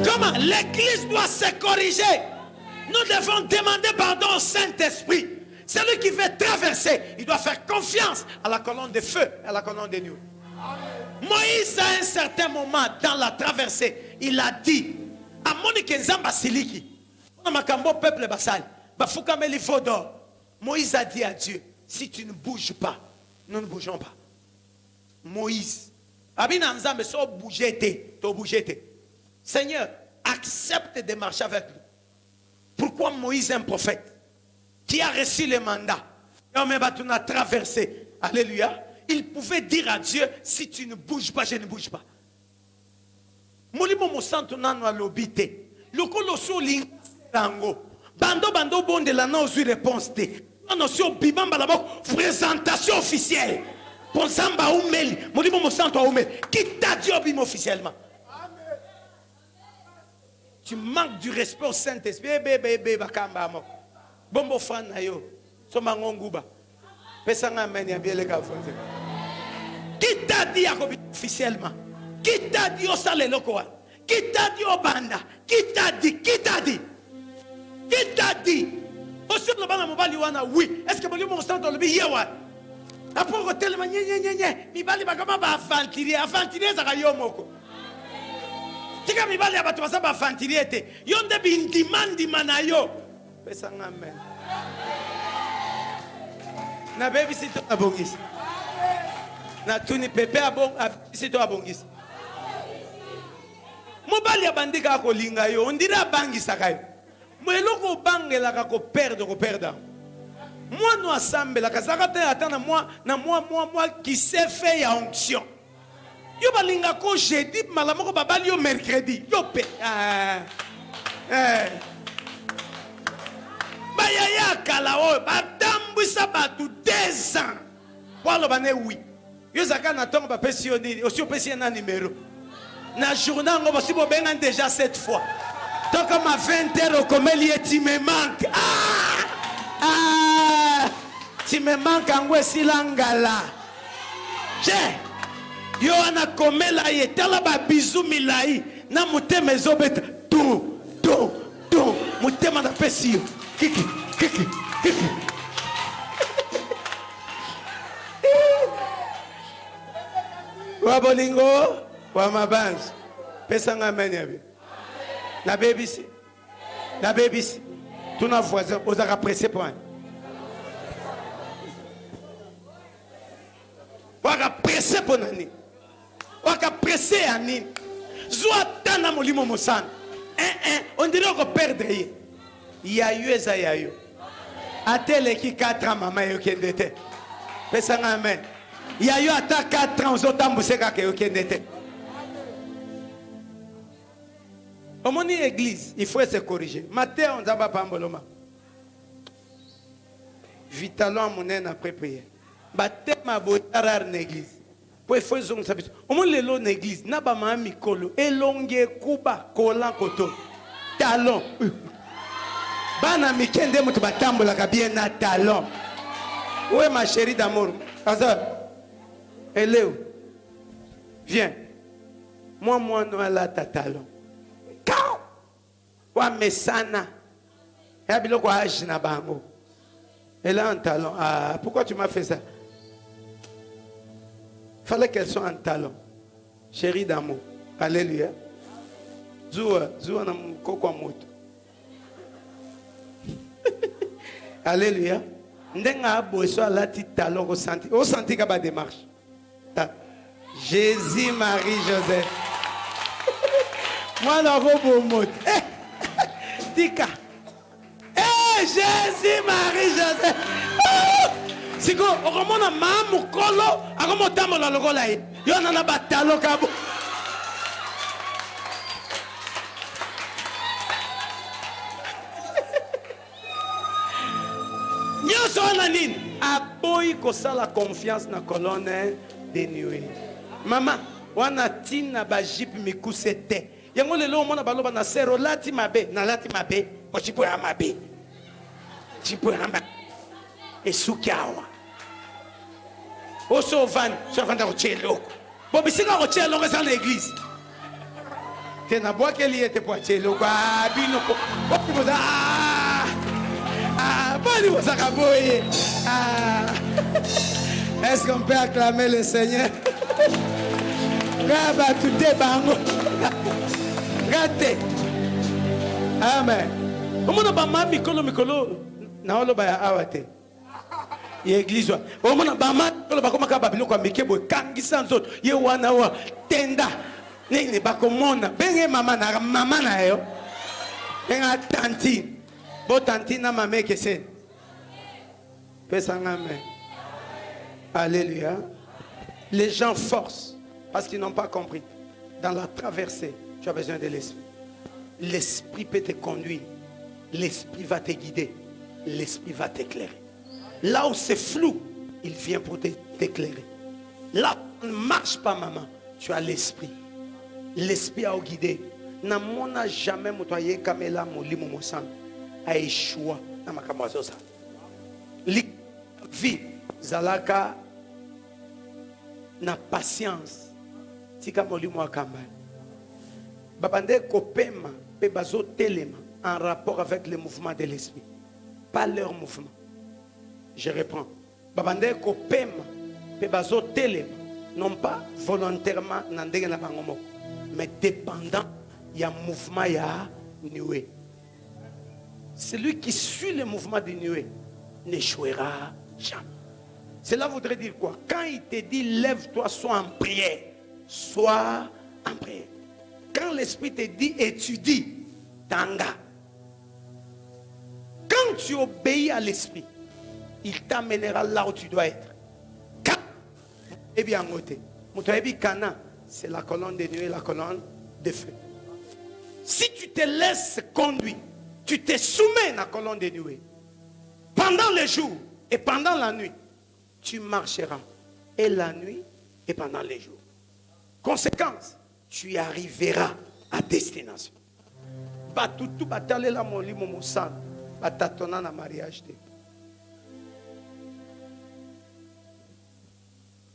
Comment l'église doit se corriger? Nous devons demander pardon au Saint-Esprit. Celui qui veut traverser, il doit faire confiance à la colonne de feu, à la colonne de nuée. Moïse, à un certain moment, dans la traversée, il a dit à Monique Nzamba Siliki, Makambo peuple basal. Moïse a dit à Dieu, si tu ne bouges pas, nous ne bougeons pas. Moïse, Seigneur, accepte de marcher avec nous. Pourquoi Moïse est un prophète qui a reçu le mandat? On a traversé. Alléluia. Il pouvait dire à Dieu, si tu ne bouges pas, je ne bouge pas. Molimo mo santo nano alobite. Lokolo so lingo. Bando bonde la non sur réponse té. Non sur bibamba la présentation officielle. Pour samba oumeli, molimo mo santo oumeli. Qui t'a dit obim officiellement? Tu manques du respect au Saint-Esprit. Bébé bakamba mo. Bombo fan na yo. Soma ngonguba. Pesanga meni bien les gars. Qui t'a dit officiellement? Qui t'a dit au salé lokoa? Qui t'a dit au banda? Qui t'a dit? Qui t'a dit? Qui t'a dit? Aussi le bana mobali wana oui. Est-ce que boli mon stand dans le billet wa? Après hôtel ma mi bali ba kama ba aventurier za yo moko. Tika mi bali abatu basa ba aventurier te. Yonde bi ndimandi manayo. Pesa amen. Na baby sito abongisi. Na tuni pepe sito abongisi. Mobali abandika ko linga yo, ondira bangisa kayo. Mweloko bangelaka ko perdre. Moi nous assemble la kazakate atana moi qui s'est fait ya onction. Yo balinga ko jeudi malamoko babali yo mercredi. Yo pe. Ba ya kala o batambwisa batu 2 ans. Walo bane oui. Yo zaka na tongo ba pesioni, aussi pesi na numéro. Na journée ngo basi bo benga déjà 7 fois. Donc comme à 20h au comeli tu me manques. Tu me manques en silangala. Yo ana komela ye tala ba bizu milai na muteme zobeta tu mutema na pesi kiki wa bolingo wa mabanzi pesa ngamenya bi na baby si tuna voisin ozaka pressé point waka pressé pour nani waka pressé à nini zwa tana molimo mosana on dirait qu'on perdre yayo atele ki 4 ans mama yo kendete pesa amen yayo ata 4 ans ozotambuse kaka yo kendete. Au mon église, il faut se corriger. Matin, on va pas en Vitalon, mon après prière. Baptême à botarar l'église. Pour faire son service. Au moins, l'église, n'a pas ma mikolo. Elongue, kuba, kolan, koto. Talon. Bana mikende, moutou batambo la bien na talon. Où est ma chérie d'amour? Azar. Elle est où? Viens. Moi, non, elle a ta talon. Wa mesana ya biloko age na bango. Elle a un talon. Ah, pourquoi tu m'as fait ça? Fallait qu'elle soit en talon. Chérie d'amour. Alléluia. Zoua na mkoko moto. Alléluia. Ndenga abo so alati talon au senti ka ba démarche. Jésus Marie Joseph. Moi na robo moto. Tika. Jésus Marie Joseph. Siko okomona mamu kolo akomotambo la lokola ye. Yo na batalo kabo. Nyoso na nini? Aboyi kosala confiance na colonne de nuit. Mama, wana tina ba jip mikusete. Yango lelo mona baloba na sero lati mabe na lati mabe o chipo ya mabe esukiawa o sovan ko cheloko bo bisika ko cheloko sa na église te na boa ke liete po cheloko bino ko boza boni boza kaboye est-ce qu'on peut acclamer le Seigneur? Gaba tout bango. Gate. Amen. Omona ba ma mikolo na olo ba awate. Ye église wa. Omona ba ma mikolo ba koma ka babilo kwa mikebo kangisa nzoto. Ye wana wa tenda. Nini ba komona. Benge mama na yo. Benga tanti. Bo tanti na mame kese. Pesa ngame. Alléluia. Les gens forcent parce qu'ils n'ont pas compris. Dans la traversée, tu as besoin de l'esprit. L'esprit peut te conduire. L'esprit va te guider. L'esprit va t'éclairer. Là où c'est flou, il vient pour t'éclairer. Là où on ne marche pas, maman, tu as l'esprit. L'esprit a guidé. N'a jamais motoyé kamela molimo mosan a échoué na makamwazo ça. Vie zalaka na patience tika molimo akamba. Babande kopema pe bazo telema en rapport avec le mouvement de l'esprit. pas leur mouvement. Je reprends. Babande ko pema, pe bazo telema, non pas volontairement nandenge na bango, mais dépendant y a mouvement ya nuée. Celui qui suit le mouvement de nuée n'échouera jamais. Cela voudrait dire quoi? Quand il te dit lève-toi, sois en prière, sois en prière. Quand l'esprit te dit étudie, tanga. Quand tu obéis à l'esprit, il t'amènera là où tu dois être. Quand, eh bien, c'est la colonne de nuée, la colonne de feu. Si tu te laisses conduire, tu te soumets à la colonne de nuée, pendant le jour et pendant la nuit, tu marcheras et la nuit et pendant les jours. Conséquence, tu arriveras à destination. Batutu batale la moli momosan, batatona na mariage de.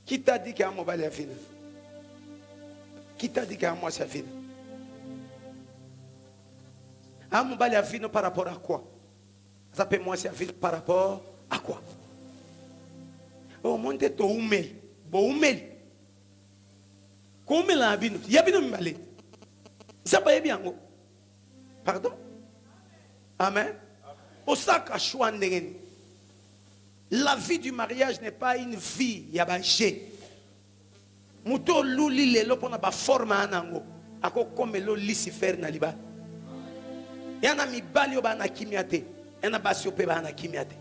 Qui t'a dit qu'il y a un mobile à finir? Qui t'a dit qu'il y a un mois à finir? Un mobile à finir par rapport à quoi? Ça peut moi c'est à finir par rapport à quoi? Au monde est au umel, bon umel. Comme la bino, il y a bino m'aller. Ça va bien. Pardon? Amen. Au sac à choix. La vie du mariage n'est pas une vie yabagé. Muto luli le lo pona ba forma anango. Ako comme lo Lucifer na liba. Yana mi bali oba na kimiate. Yana basi ope ba na kimiate.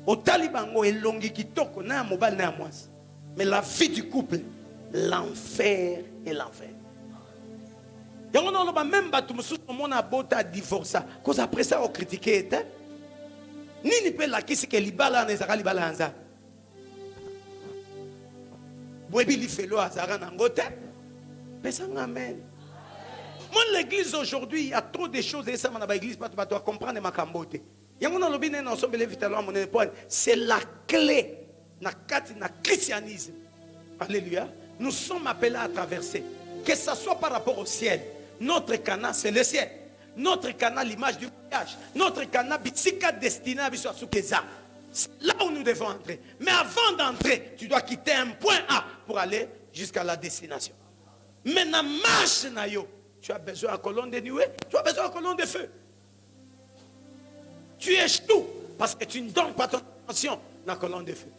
Au talibango elongi kitoko na mobile na mwasi. Mais la vie du couple, l'enfer et l'enfer. Yango na loba même batu musu mona bota divorça. Cause après ça on critiquait était. Nini pe la kisi ke libala na ezaka libala anza. Boebi li felo azara na ngote. Pesanga amen. Moi l'église aujourd'hui, il y a trop de choses et ça dans l'église pas tu dois comprendre ma kambote. Yango na lobi na ensemble le vitalo mon point, c'est la clé na kati na christianisme. Alléluia. Nous sommes appelés à traverser. Que ce soit par rapport au ciel. Notre canal c'est le ciel. Notre canal, l'image du voyage. Notre canal, c'est destiné à Bissousukeza. C'est là où nous devons entrer. Mais avant d'entrer, tu dois quitter un point A pour aller jusqu'à la destination. Mais dans la marche, tu as besoin de colonne de nuée, tu as besoin de colonne de feu. Tu échoues parce que tu ne donnes pas ton attention dans la colonne de feu.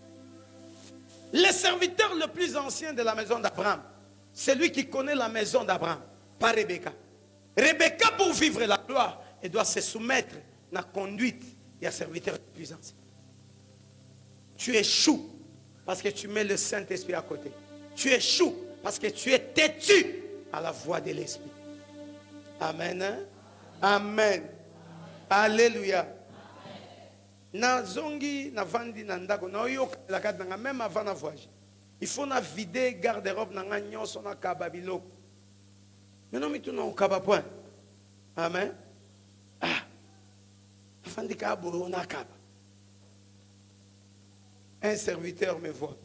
Le serviteur le plus ancien de la maison d'Abraham, c'est lui qui connaît la maison d'Abraham, pas Rebecca. Rebecca, pour vivre la gloire, elle doit se soumettre à la conduite et à serviteur le plus ancien. Tu échoues parce que tu mets le Saint-Esprit à côté. Tu échoues parce que tu es têtu à la voix de l'Esprit. Amen. Amen. Alléluia. Nazongi na vandi na ndako na oyo la kata nga même avant na voyage. Il faut na vider garde-robe na nga nyonso na kababilo. Mais non, mais tu n'as pas point. Amen. Ah. Un serviteur me voit.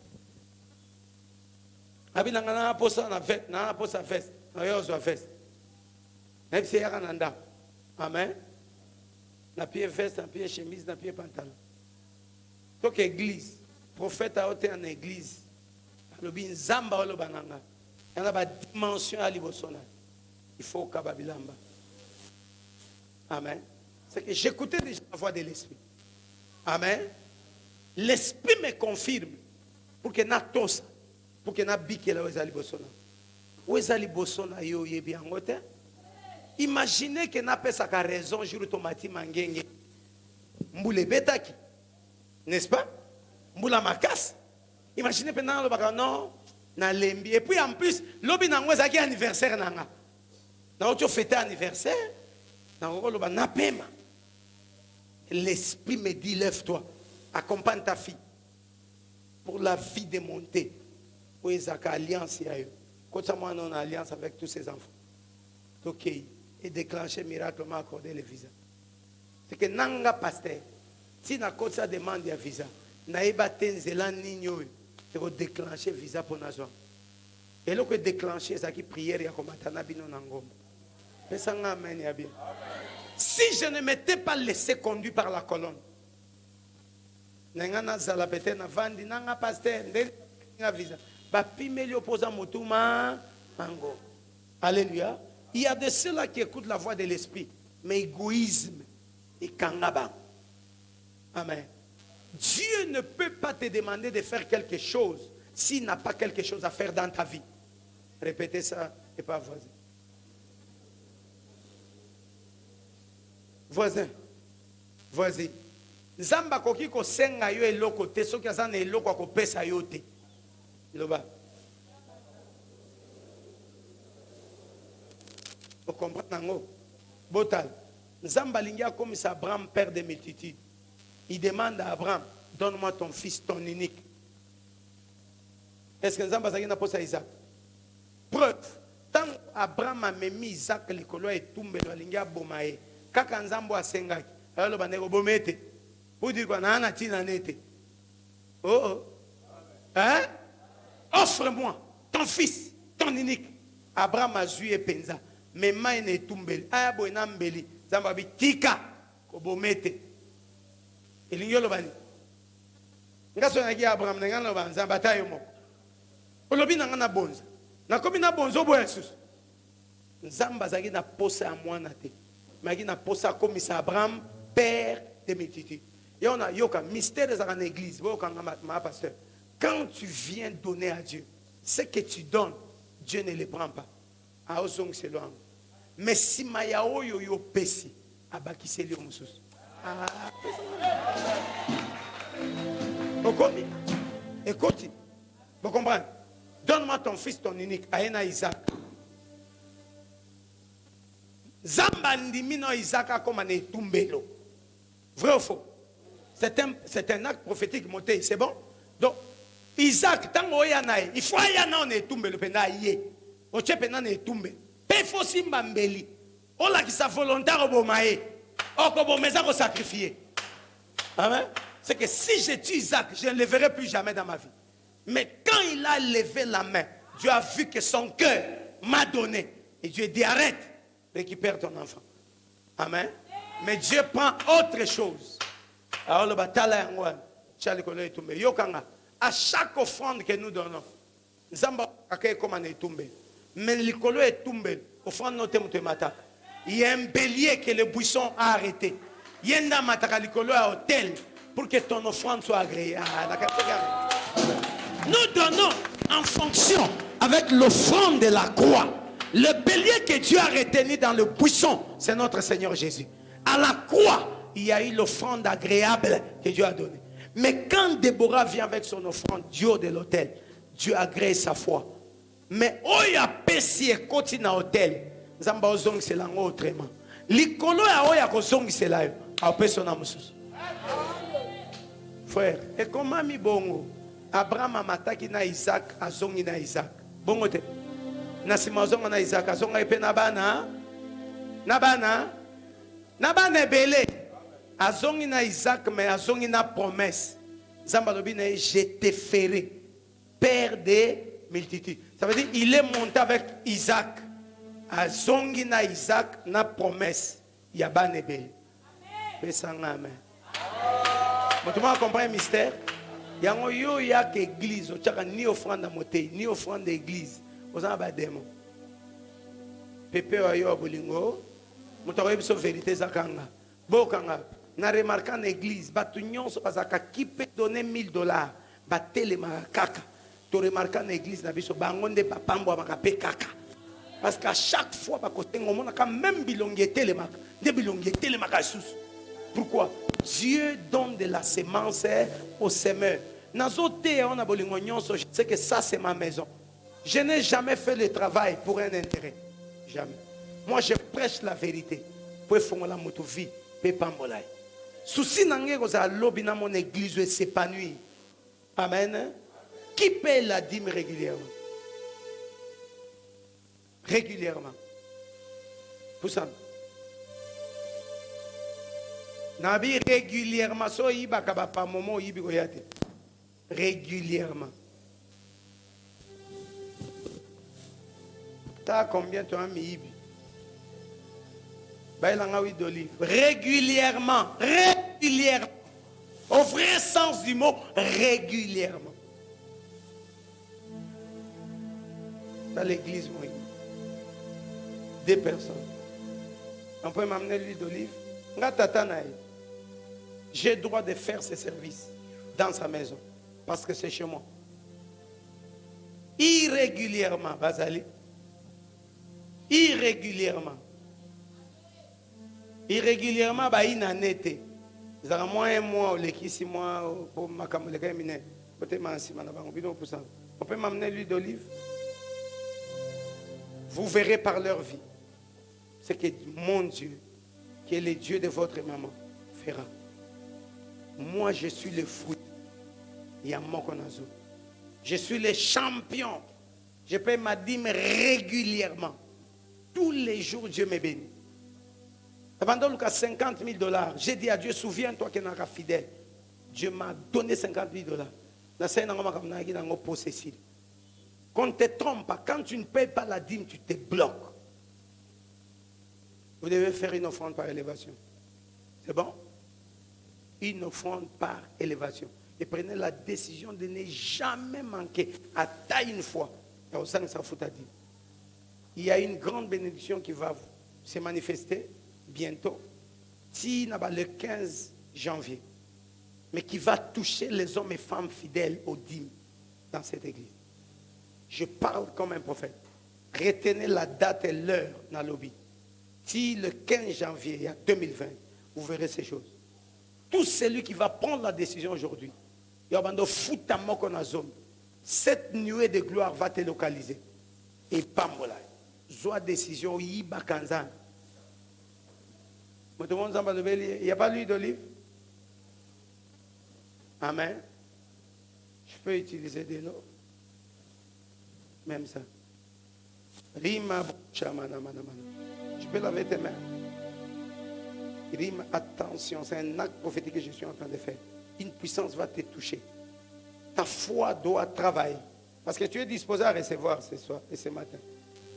Amen. Na pied veste, na pied chemise, na pied pantalon. Donc église, prophète a été en église. Lobi nzamba walo bananga. Il y a une dimension à l'ibosona. Il faut kababilamba. Amen. C'est que j'écoutais déjà la voix de l'esprit. Amen. L'esprit me confirme pour que na tosa, pour que na bike la wezali bosona. Wezali bosona yo yebi angote. Imaginez que na pesa ka raison jour tomati mangenge. Mboule betaki. N'est-ce pas? Mboula makas. Imaginez que na lo baka non na lembi et puis en plus lobi na ngweza ki anniversaire nanga. Na oto fêter anniversaire. Na ngolo ba na pema. L'esprit me dit lève-toi, accompagne ta fille pour la vie de monter. Où est la alliance yayo? Quand ça moi on a alliance avec tous ses enfants. OK. Et déclencher miraculeusement accorder le visa. C'est que nanga pasteur, si na côte ça demande un visa, na eba tenzela ninyo, c'est que déclencher visa pour nazo. Et là que déclencher ça qui prière ya komatana bino nangomba. Si je ne m'étais pas laissé conduire par la colonne, alléluia. Il y a de ceux-là qui écoutent la voix de l'esprit, mais égoïsme et kangaba. Amen. Dieu ne peut pas te demander de faire quelque chose s'il n'a pas quelque chose à faire dans ta vie. Répétez ça et pas voisin. Voisin. Voisin. Zamba koki ko senga yo eloko te soki azana eloko ko pesa yo te. Loba. Vous comprenez? Botal. Zamba lingia comme Abraham, père de multitudes. Il demande à Abraham, donne-moi ton fils, ton unique. Est-ce que Zamba n'a pas ça Isaac? Preuve. Tant Abraham a mis Isaac, l'écolo est tombé dans l'ingia bomae. Kaka Nzambo a sengaki. Alors le banego bomete. Pour dire qu'on a un atina nete. Oh. Hein? Offre-moi ton fils, ton unique. Abraham a joué penza. Mais main est tombé. Aya boina mbeli. Zamba bi tika. Kobomete. Elingo lo bani. Ngaso na ki Abraham na ngana lo bani. Zamba tayo moko. Olobi na ngana bonza. Na komi na bonzo bo Jesus. Zamba zaki na posa a mwana te. Magi na posa comme ça Abraham, père des multitudes. Et on a yoka mystère des en église. Ma pasteur. Quand tu viens donner à Dieu, ce que tu donnes, Dieu ne le prend pas. A osong c'est loin. Mais si mayao yo yo pesi, abaki c'est le musus. Écoute. Vous comprenez? Donne-moi ton fils, ton unique. Aena Isaac. Zamba ndimino Isaac a comme un tumbelo. Vrai ou faux? C'est un acte prophétique monté. C'est bon? Donc, Isaac, tant qu'il y a il faut y a un tumbelo. O chepena ne tumbe. Pe fo simba mbeli. O la qui sa volontaire au bomae. O ko bomeza ko sacrifier. Amen. C'est que si je tue Isaac, je ne le verrai plus jamais dans ma vie. Mais quand il a levé la main, Dieu a vu que son cœur m'a donné. Et Dieu dit arrête, récupère ton enfant. Amen. Mais Dieu prend autre chose. Alors le bataille à chaque offrande que nous donnons, Zamba comme on est tombé. Mais le colo est tombé. Offrande notre mata. Il y a un bélier que le buisson a arrêté. Il y a un mataka le colo à hôtel pour que ton offrande soit agréée. Nous donnons en fonction avec l'offrande de la croix. Le bélier que Dieu a retenu dans le buisson, c'est notre Seigneur Jésus. À la croix, il y a eu l'offrande agréable que Dieu a donnée. Mais quand Déborah vient avec son offrande, Dieu de l'autel, Dieu agrée sa foi. Mais oya pesi et continue dans l'hôtel, Zamba ozong c'est là autrement. L'icolo a oya kozong c'est là, a personne à musus. Frère, et comment mi bongo? Abraham a mataki na Isaac, a zongi na Isaac. Bongo te. Na simazonga na Isaac, a zonga epe nabana. Nabana ebele. A zongi na Isaac, mais a zongi na promesse. Zamba lobine, je te ferai père des multitudes. Ça veut dire, il est monté avec Isaac. A zongi na Isaac, na promesse. Yaban ebele. Pesanga amen. Tout le monde comprend le mystère? Il y a une église, ni offrande à moté, ni offrande d'église. Vous avez un démon. Pépé a eu un bolingo. Vous avez une vérité. Vous avez remarqué en église, qui peut donner $1000. Tu as remarqué en église, parce qu'à chaque fois, on a même bilongueté les magasous. Pourquoi? Dieu donne de la semence au semeur. Je sais que ça c'est ma maison. Je n'ai jamais fait le travail pour un intérêt. Jamais. Moi je prêche la vérité. Pour faire la moto vie. Souci n'angé que ça lobby dans mon église s'épanouir. Amen. Qui paie la dîme régulièrement? Régulièrement. Pour ça. Nabi régulièrement. So iba kabapa momo ibi goyate. Régulièrement. T'as combien toi mi ibi? Bailanga huile d'olive. Régulièrement. Régulièrement. Au vrai sens du mot, régulièrement. Dans l'église, moi. 2 personnes. On peut m'amener l'huile d'olive. J'ai le droit de faire ce service dans sa maison. Parce que c'est chez moi. Irrégulièrement, Bazali. Irrégulièrement. Irrégulièrement, bah, il n'a été. Moi, un mois, les 6 mois, pour ma caméra, on peut m'amener l'huile d'olive. Vous verrez par leur vie ce que mon Dieu, qui est le Dieu de votre maman, fera. Moi, je suis le fruit. Yamokonazo. Je suis le champion. Je paie ma dîme régulièrement. Tous les jours, Dieu me bénit. Pendant le cas 50 000 $, j'ai dit à Dieu, souviens-toi qu'il n'est pas fidèle. Dieu m'a donné 50 000 $. Qu'on ne te trompe pas, quand tu ne payes pas la dîme, tu te bloques. Vous devez faire une offrande par élévation. C'est bon? Une offrande par élévation. Et prenez la décision de ne jamais manquer, à taille une fois. Il y a une grande bénédiction qui va se manifester bientôt, le 15 janvier, mais qui va toucher les hommes et femmes fidèles aux dîmes dans cette église. Je parle comme un prophète. Retenez la date et l'heure dans le lobby. Si le 15 janvier, il y a 2020, vous verrez ces choses. Tout celui qui va prendre la décision aujourd'hui, cette nuée de gloire va te localiser. Et pambola. Zoa décision, yiba kanzan. Il n'y a pas l'huile d'olive? Amen. Je peux utiliser des noms. Même ça. Rima chamana mana mana. Je peux laver tes mains. Rima, attention, c'est un acte prophétique que je suis en train de faire. Une puissance va te toucher. Ta foi doit travailler. Parce que tu es disposé à recevoir ce soir et ce matin.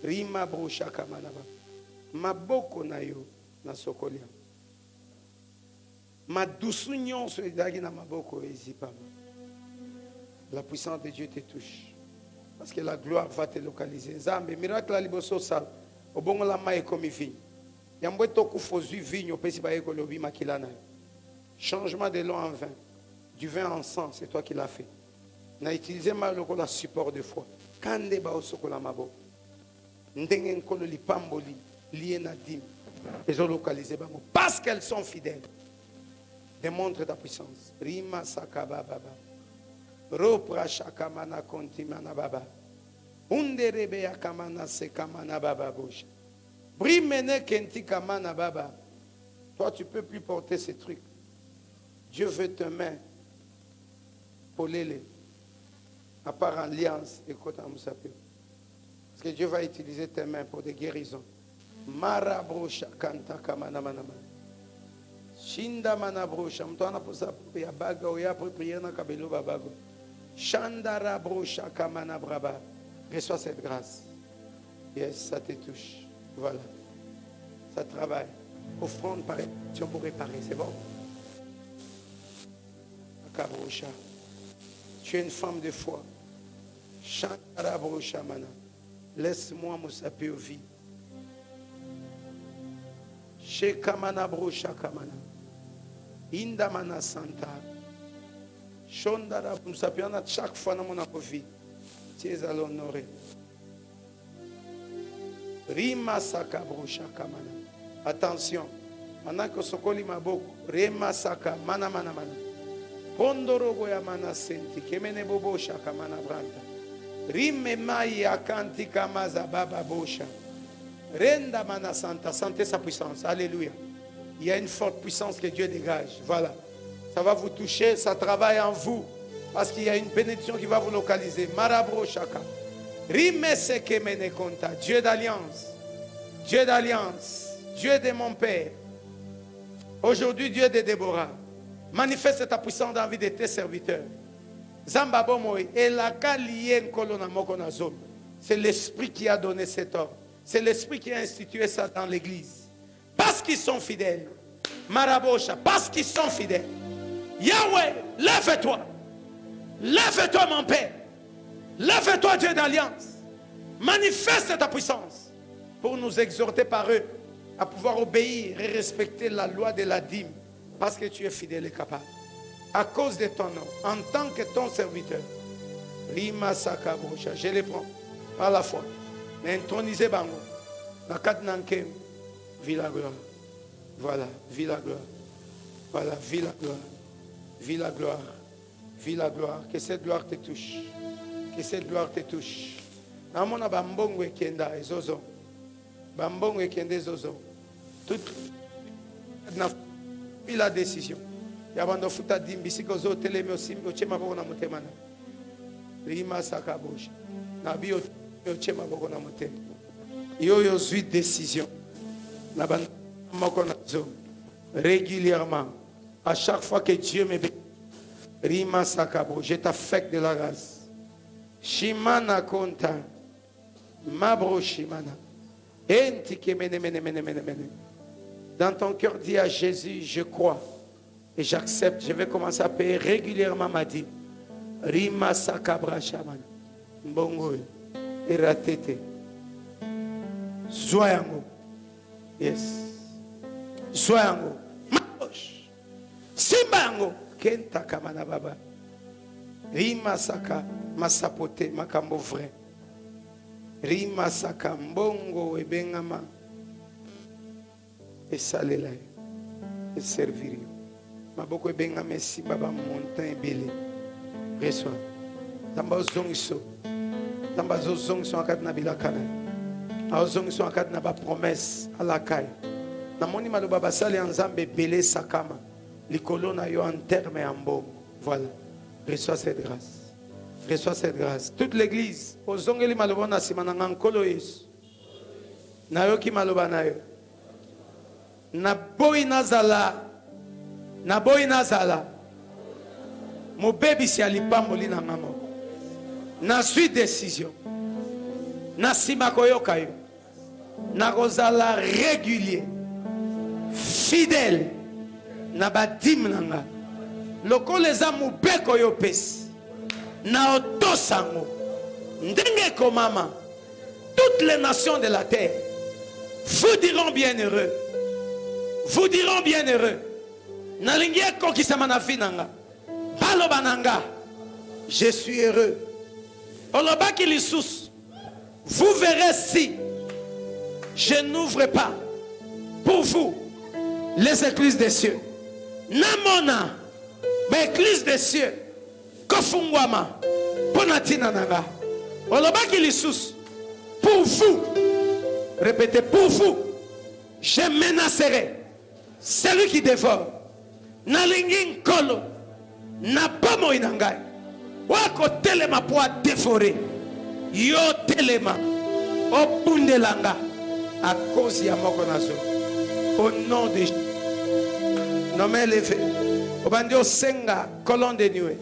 Rima brochaka manaba. Maboko na yo na sokolia. Ma douce union sur les na maboko ezipama. La puissance de Dieu te touche. Parce que la gloire va te localiser. Zambe, miracle la liboso sal. Obongo la maille comme vigne. Yambwe toku fozu vigne au pesi ba eko lobi makilana. Changement de l'eau en vin. Du vin en sang, c'est toi qui l'as fait. Na utilisé ma loko la support de foi. Kande ba osoko la mabo. Ndenge nkolo lipamboli lié na dim. Ils ont localisé bamo parce qu'elles sont fidèles. Démontre ta puissance. Rima sakaba baba. Ropra shakamana kontimana baba. Underebe yakamana sekamana baba bouche. Brimene kenti kamana baba. Toi tu peux plus porter ces trucs. Dieu veut te mettre pour l'élé. À part alliance, écoute, parce que Dieu va utiliser tes mains pour des guérisons. Marabrocha kanta kamana manama. Shinda manabrocha. Mtona posa ya baga ou ya prière na kabelo babago. Shandara brocha kamana braba. Reçois cette grâce. Yes, ça te touche. Voilà. Ça travaille. Offrande par élection pour réparer. C'est bon? Akabrocha. Tu es une femme de foi. Shandara brocha mana. Laisse-moi me saper au vide. Shekamana brocha kamana. Indamana santa. Shondara musapiana chaque fois dans mon vie. Tu es à l'honorer. Rima saka brocha kamana. Attention. Maintenant que sokoli maboko. Rima saka mana mana mana. Pondorogo ya mana senti. Kemene bobo shaka mana branta. Rime mai akanti kamaza baba bosha. Renda mana santa. Sentez sa puissance. Alléluia. Il y a une forte puissance que Dieu dégage. Voilà. Ça va vous toucher. Ça travaille en vous. Parce qu'il y a une bénédiction qui va vous localiser. Marabro shaka. Rime seke mene konta. Dieu d'alliance. Dieu d'alliance. Dieu de mon Père. Aujourd'hui, Dieu de Déborah. Manifeste ta puissance dans la vie de tes serviteurs. C'est l'esprit qui a donné cet ordre. C'est l'esprit qui a institué ça dans l'église. Parce qu'ils sont fidèles. Marabosha, parce qu'ils sont fidèles. Yahweh, lève-toi. Lève-toi, mon Père. Lève-toi, Dieu d'alliance. Manifeste ta puissance pour nous exhorter par eux à pouvoir obéir et respecter la loi de la dîme parce que tu es fidèle et capable. À cause de ton nom, en tant que ton serviteur, Rima Sakabosha, je les prends par la foi. Intronisez Bango. Nakat Nankem, vis la gloire. Voilà, vis la gloire. Voilà, vis la gloire. Vis la gloire. Vis la gloire. Que cette gloire te touche. Que cette gloire te touche. Namona bambongo ekenda ezozo. Bambongo ekenda ezozo. Toute la décision. Yabando futa dimbisi kozo telemi osimbi ochema boko na motema na. Rima sakabosha. Nabi ochema boko na motema. Yo zui décision. Nabando moko na zo. Régulièrement. À chaque fois que Dieu me bénit. Rima sakabo. Je t'affecte de la grâce. Shimana konta. Mabro shimana. Enti mene. Dans ton cœur, dis à Jésus, je crois et j'accepte. Je vais commencer à payer régulièrement ma dîme. Rima sakabra shamana. Mbongo. Eratete. Zoyango. Yes. Zoyango. Mabosh. Simbango. Kenta kamana baba. Rima saka. Masapote. Makambo vrai. Rima saka. Mbongo. Ebengama. Et salela. Et servir. Maboko ebengama. Messi baba montagne belé. Reçois. Tamba zongiso. Tamba zongiso akad na bilakana. Zongiso akad na ba promesse à la caille. Namoni maloba basali nzambe belé sakama. Likolo na yo en terme en bon. Voilà. Reçois cette grâce. Reçois cette grâce. Toute l'église. Ozongeli maloba na simana ngankolo Yesu. Na yo ki maloba na yo. Na boy nazala. Na boy nazala. Mon bébé si alipamboli na maman. Na suis décision. Na simakoyo kayo. Na rozala régulier. Fidèle. Na badim nanga. Loko les amu beko yo pesi. Na otosango. Ndenge komama. Toutes les nations de la terre vous diront bienheureux. Vous diront bienheureux. Na lingie kokisama na finanga. Balobananga. Je suis heureux. Olobaki lissus. Vous verrez si je n'ouvre pas pour vous les écluses des cieux. Namona, l'église des cieux, Kofungwama, Ponatina Nanga. Olobaki lissus. Pour vous, répétez, pour vous, je menacerai celui qui dévore. Nalingin kolo, na pomo inangai. Wako telema pour dévorer. Yo telema, opundelanga, à cause ya mokonazo. Au nom de Jésus. Nommé levé. Obandio senga, colonne de nuée.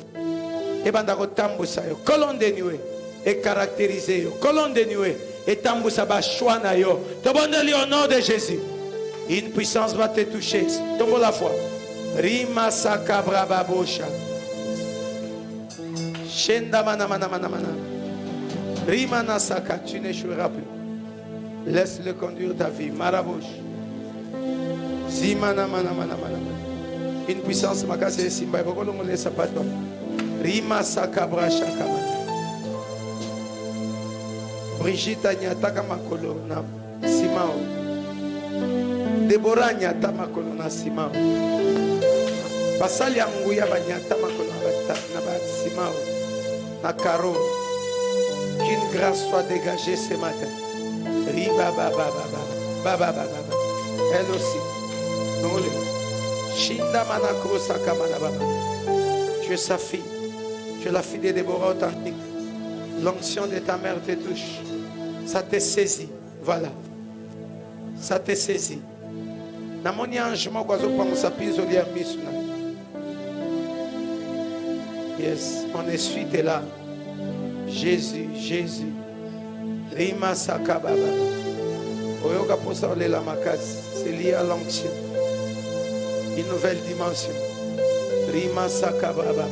Et bandako tambusa yo, colonne de nuée. Et caractérisé yo, colonne de nuée. Et tambusa ba chouana yo. Tobondeli au nom de Jésus. Une puissance va te toucher. Tombe la foi. Rima sakabra babosha. Shenda mana. Rima nasaka, tu n'échoueras plus. Laisse-le conduire ta vie. Marabouche. Zimana mana. Une puissance makase simba. Bokolo le sapato. Rima sakabra shakama. Brigitte nyataka makolo na simao. Deborah nyata makolo na simao. Basali anguya banyata makolo na ba simao. Na caro. Qu'une grâce soit dégagée ce matin. Riba baba. Elle aussi. Non le. Shinda manakro sakamana baba. Tu es sa fille. Tu es la fille de Déborah authentique. L'onction de ta mère te touche. Ça te saisit. Voilà. Ça te saisit. Namoni ange mo kwazo pa musapizo lia misuna. Yes, on essuie tes larmes. Jésus. Rima sakababa. Oyoka posa olela makasi. C'est lié à l'onction. Une nouvelle dimension. Rima Sakababa.